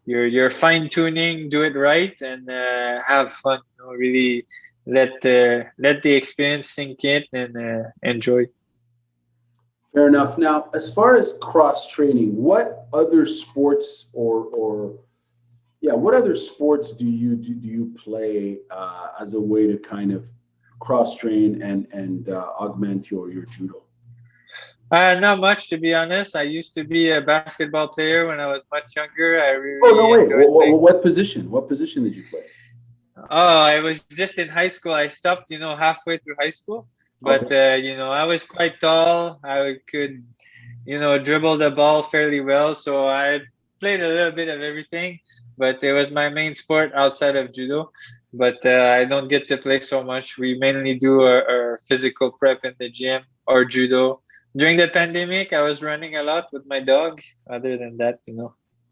your fine tuning, do it right, and have fun. Really let the experience sink in and enjoy. Fair enough. Now, as far as cross training, what other sports what other sports do you play as a way to kind of cross train and augment your judo? Not much, to be honest. I used to be a basketball player when I was much younger. I really Oh, no way. enjoyed playing. What position? What position did you play? Oh, I was just in high school. I stopped, halfway through high school. But, Okay. I was quite tall. I could, dribble the ball fairly well. So I played a little bit of everything. But it was my main sport outside of judo. But I don't get to play so much. We mainly do our physical prep in the gym or judo. During the pandemic, I was running a lot with my dog. Other than that,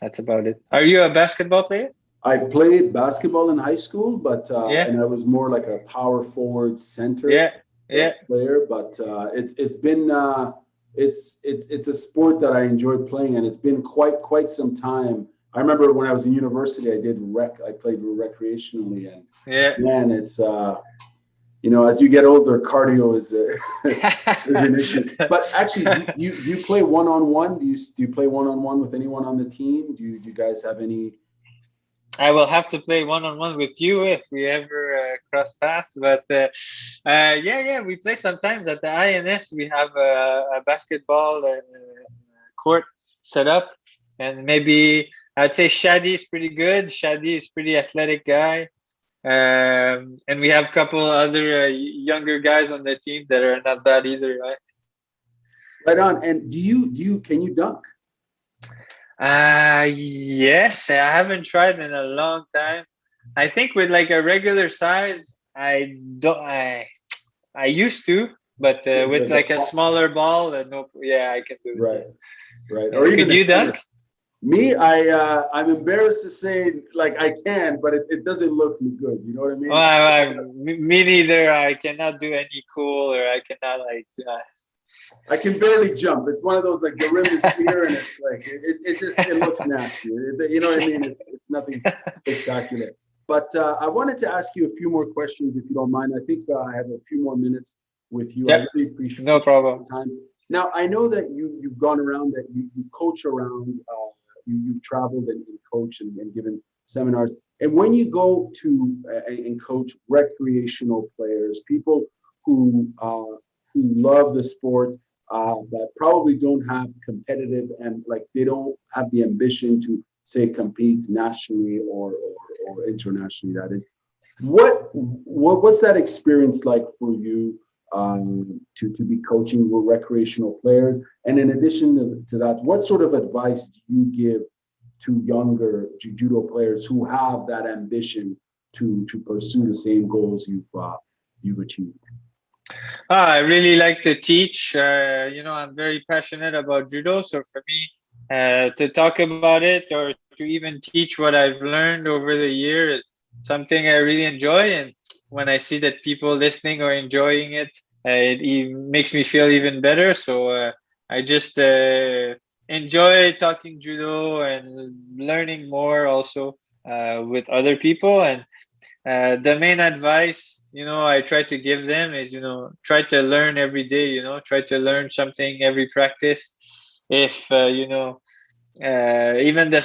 that's about it. Are you a basketball player? I've played basketball in high school, but Yeah. and I was more like a power forward center player. But it's been it's a sport that I enjoyed playing, and it's been quite some time. I remember when I was in university, I played recreationally, and man, it's as you get older, cardio is an issue. But actually, do you play one-on-one? Do you play one-on-one with anyone on the team? Do you guys have any? I will have to play one-on-one with you if we ever cross paths. But we play sometimes at the INS. We have a basketball court set up, and maybe I'd say Shadi is pretty good. Shadi is pretty athletic guy. And we have a couple other younger guys on the team that are not bad either, right? Right on. And can you dunk? Yes, I haven't tried in a long time. I think with like a regular size, I used to, but with like a smaller ball, I can do it. Right. Or even could you dunk? Me, I'm embarrassed to say, like, I can, but it doesn't look good. You know what I mean? Well, me neither. I cannot do any cool, or I cannot I can barely jump. It's one of those like the rim is here, and it's like it looks nasty. You know what I mean? It's nothing spectacular. But I wanted to ask you a few more questions, if you don't mind. I think I have a few more minutes with you. Yep. I really appreciate no problem. Time. Now I know that you've gone around, that you coach around. You've traveled and coached and given seminars. And when you go to and coach recreational players, people who love the sport, that probably don't have competitive and like they don't have the ambition to say compete nationally or internationally. That is, what's that experience like for you to be coaching with recreational players? And in addition to that, what sort of advice do you give to younger judo players who have that ambition to pursue the same goals you've achieved? I really like to teach. I'm very passionate about judo. So for me, to talk about it or to even teach what I've learned over the year is something I really enjoy. And when I see that people listening or enjoying it, it even makes me feel even better. So I just enjoy talking judo and learning more also with other people. And the main advice, I try to give them is, try to learn every day, try to learn something every practice. If, even the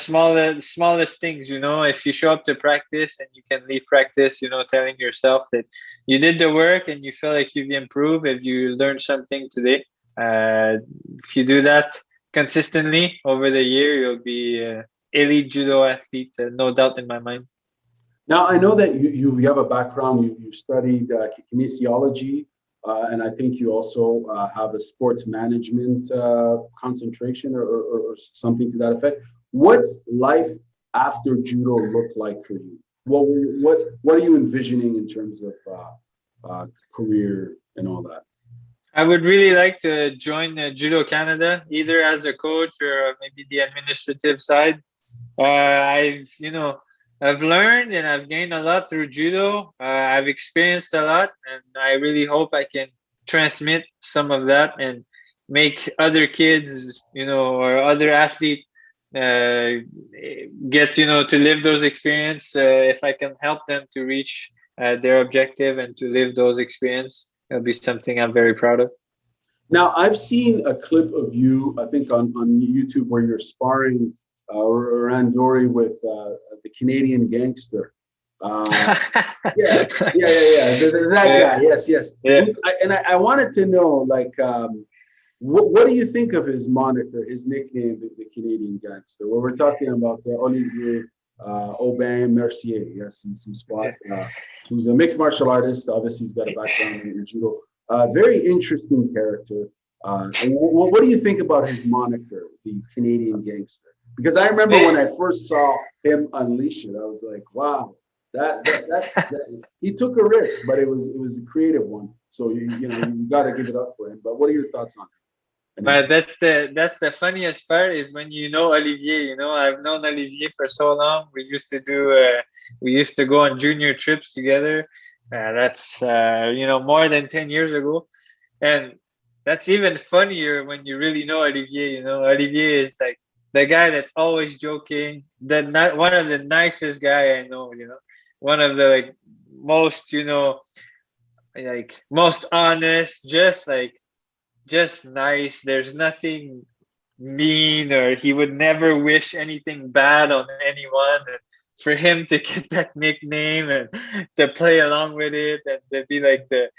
smallest things, if you show up to practice and you can leave practice, telling yourself that you did the work and you feel like you've improved, if you learned something today, uh, if you do that consistently over the year, you'll be elite judo athlete, no doubt in my mind. Now, I know that you have a background, you studied kinesiology, and I think you also have a sports management concentration or something to that effect. What's life after judo look like for you? What are you envisioning in terms of career and all that? I would really like to join Judo Canada, either as a coach or maybe the administrative side. I've learned and I've gained a lot through judo. I've experienced a lot, and I really hope I can transmit some of that and make other kids, or other athletes get, to live those experience. If I can help them to reach their objective and to live those experience, it'll be something I'm very proud of. Now, I've seen a clip of you, I think on YouTube, where you're sparring Randori with the Canadian gangster. Yeah. There's that guy. Yes, yes. Yeah. I wanted to know, like, what do you think of his moniker, his nickname, the Canadian gangster? Well, we're talking about Olivier Aubin Mercier. Yes, who's a mixed martial artist. Obviously, he's got a background in judo. Very interesting character. What do you think about his moniker, the Canadian gangster? Because I remember when I first saw him unleash it, I was like, wow, he took a risk, but it was a creative one. So you got to give it up for him. But what are your thoughts on it? But that's the funniest part is when Olivier. I've known Olivier for so long. We used to go on junior trips together. That's more than 10 years ago, and that's even funnier when you really know Olivier. Olivier is like the guy that's always joking. One of the nicest guy I know. One of the most most honest, just nice. There's nothing mean, or he would never wish anything bad on anyone. And for him to get that nickname and to play along with it and to be like the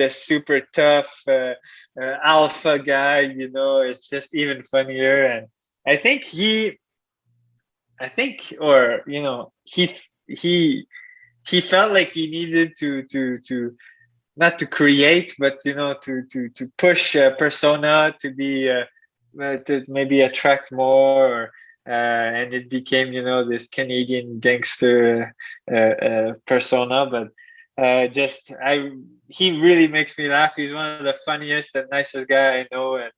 super tough alpha guy, it's just even funnier. And I think he felt like he needed to not to create, but to push a persona to be to maybe attract more, and it became this Canadian gangster persona. But he really makes me laugh. He's one of the funniest and nicest guy I know, and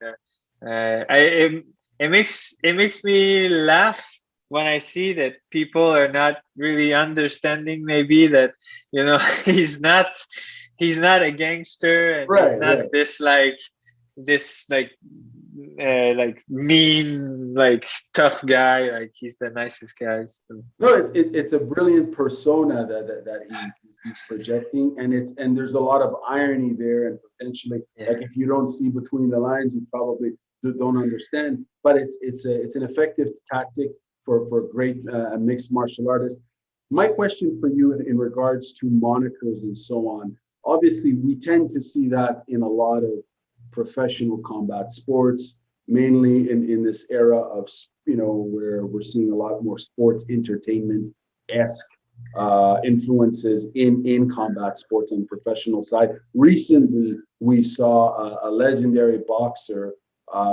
it makes me laugh when I see that people are not really understanding maybe that he's not a gangster, and he's not this mean tough guy. Like, he's the nicest guy. So. No, it's a brilliant persona that he's projecting, and there's a lot of irony there, and potentially like if you don't see between the lines, you probably don't understand. But it's an effective tactic for great mixed martial artists. My question for you in regards to monikers and so on. Obviously, we tend to see that in a lot of professional combat sports, mainly in this era of, where we're seeing a lot more sports entertainment-esque influences in combat sports on the professional side. Recently, we saw a legendary boxer,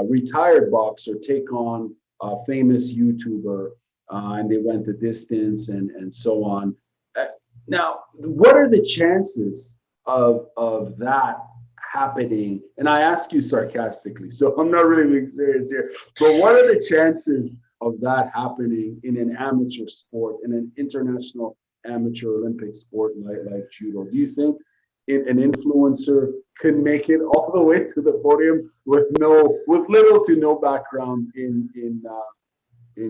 retired boxer, take on a famous YouTuber, and they went the distance and so on. Now, what are the chances of that happening? And I ask you sarcastically, so I'm not really being serious here, but what are the chances of that happening in an amateur sport, in an international amateur Olympic sport like judo? Do you think an influencer could make it all the way to the podium with little to no background in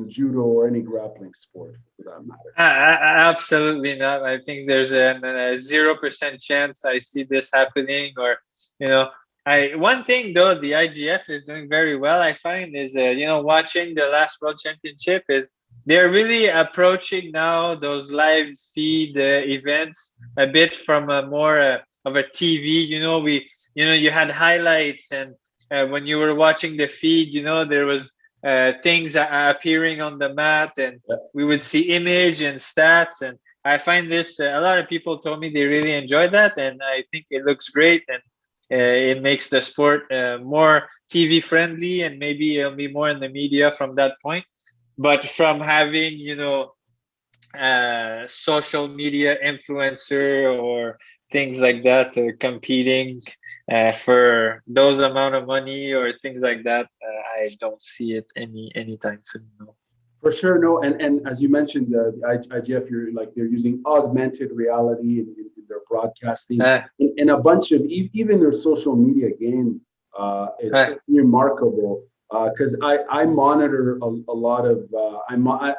judo or any grappling sport for that matter? Absolutely not. I think there's a 0% chance I see this happening. Or, one thing though the IGF is doing very well, I find, is watching the last World Championship, is they're really approaching now those live feed events a bit from a more of a TV. You had highlights, and when you were watching the feed, there was things appearing on the mat, and we would see image and stats. And I find this, a lot of people told me they really enjoy that, and I think it looks great, and it makes the sport more TV friendly, and maybe it'll be more in the media from that point. But from having, social media influencer or things like that competing for those amount of money or things like that, I don't see it anytime soon. No. For sure, no, and as you mentioned, the IGF, they're using augmented reality in their broadcasting, and a bunch of even their social media game. It's remarkable because I monitor a lot of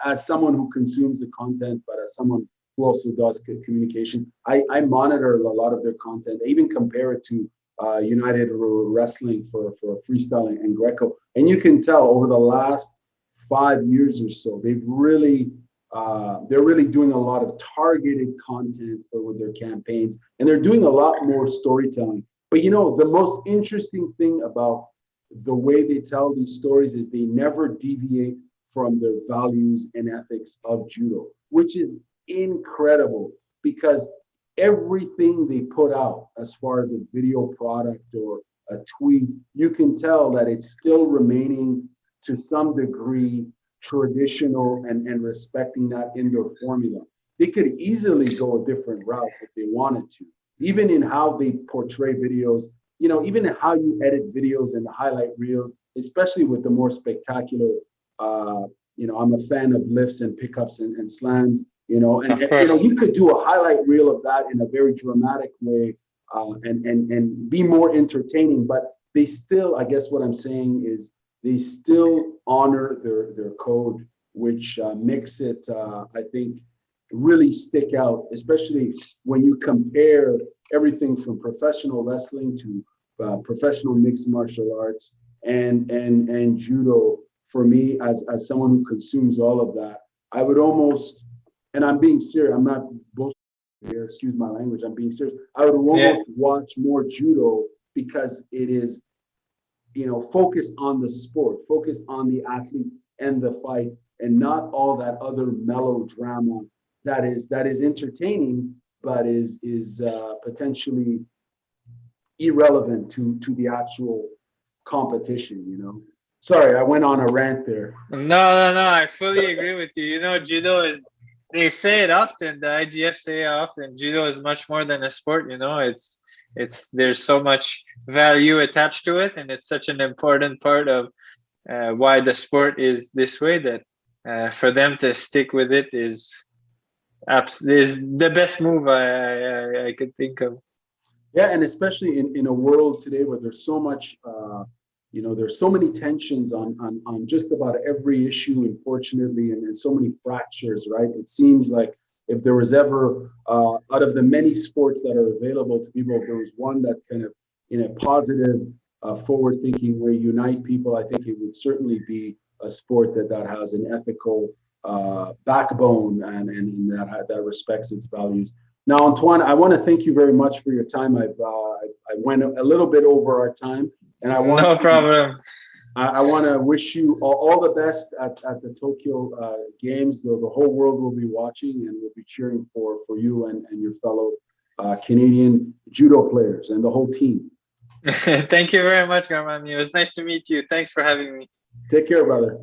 as someone who consumes the content, but as someone who also does communication, I monitor a lot of their content. I even compare it to United Wrestling for freestyling and Greco, and you can tell over the last 5 years or so, they're really doing a lot of targeted content with their campaigns, and they're doing a lot more storytelling. But the most interesting thing about the way they tell these stories is they never deviate from their values and ethics of judo, which is incredible, because everything they put out as far as a video product or a tweet, you can tell that it's still remaining to some degree traditional and respecting that in their formula. They could easily go a different route if they wanted to, even in how they portray videos, even in how you edit videos and the highlight reels, especially with the more spectacular, I'm a fan of lifts and pickups and slams, you could do a highlight reel of that in a very dramatic way and be more entertaining. But they still, I guess what I'm saying is, they still honor their code, which makes it, I think, really stick out, especially when you compare everything from professional wrestling to professional mixed martial arts and judo. For me, as someone who consumes all of that, I would almost, and I'm being serious, I'm not bullshitting here, excuse my language, I'm being serious. I would almost watch more judo because it is, focused on the sport, focused on the athlete and the fight, and not all that other melodrama that is entertaining, but is potentially irrelevant to the actual competition. Sorry, I went on a rant there. No, I fully agree with you. Judo is, they say it often, the IGF say it often, judo is much more than a sport. It's there's so much value attached to it, and it's such an important part of why the sport is this way, that for them to stick with it is the best move I could think of. Yeah, and especially in a world today where there's so much, there's so many tensions on just about every issue, unfortunately, and so many fractures, right? It seems like if there was ever, out of the many sports that are available to people, if there was one that kind of, in a positive, forward-thinking way, unite people, I think it would certainly be a sport that has an ethical backbone and that respects its values. Now, Antoine, I want to thank you very much for your time. I went a little bit over our time, And I want No to, problem. I want to wish you all the best at the Tokyo Games. The whole world will be watching and will be cheering for you and your fellow Canadian judo players and the whole team. Thank you very much, Garmani. It was nice to meet you. Thanks for having me. Take care, brother.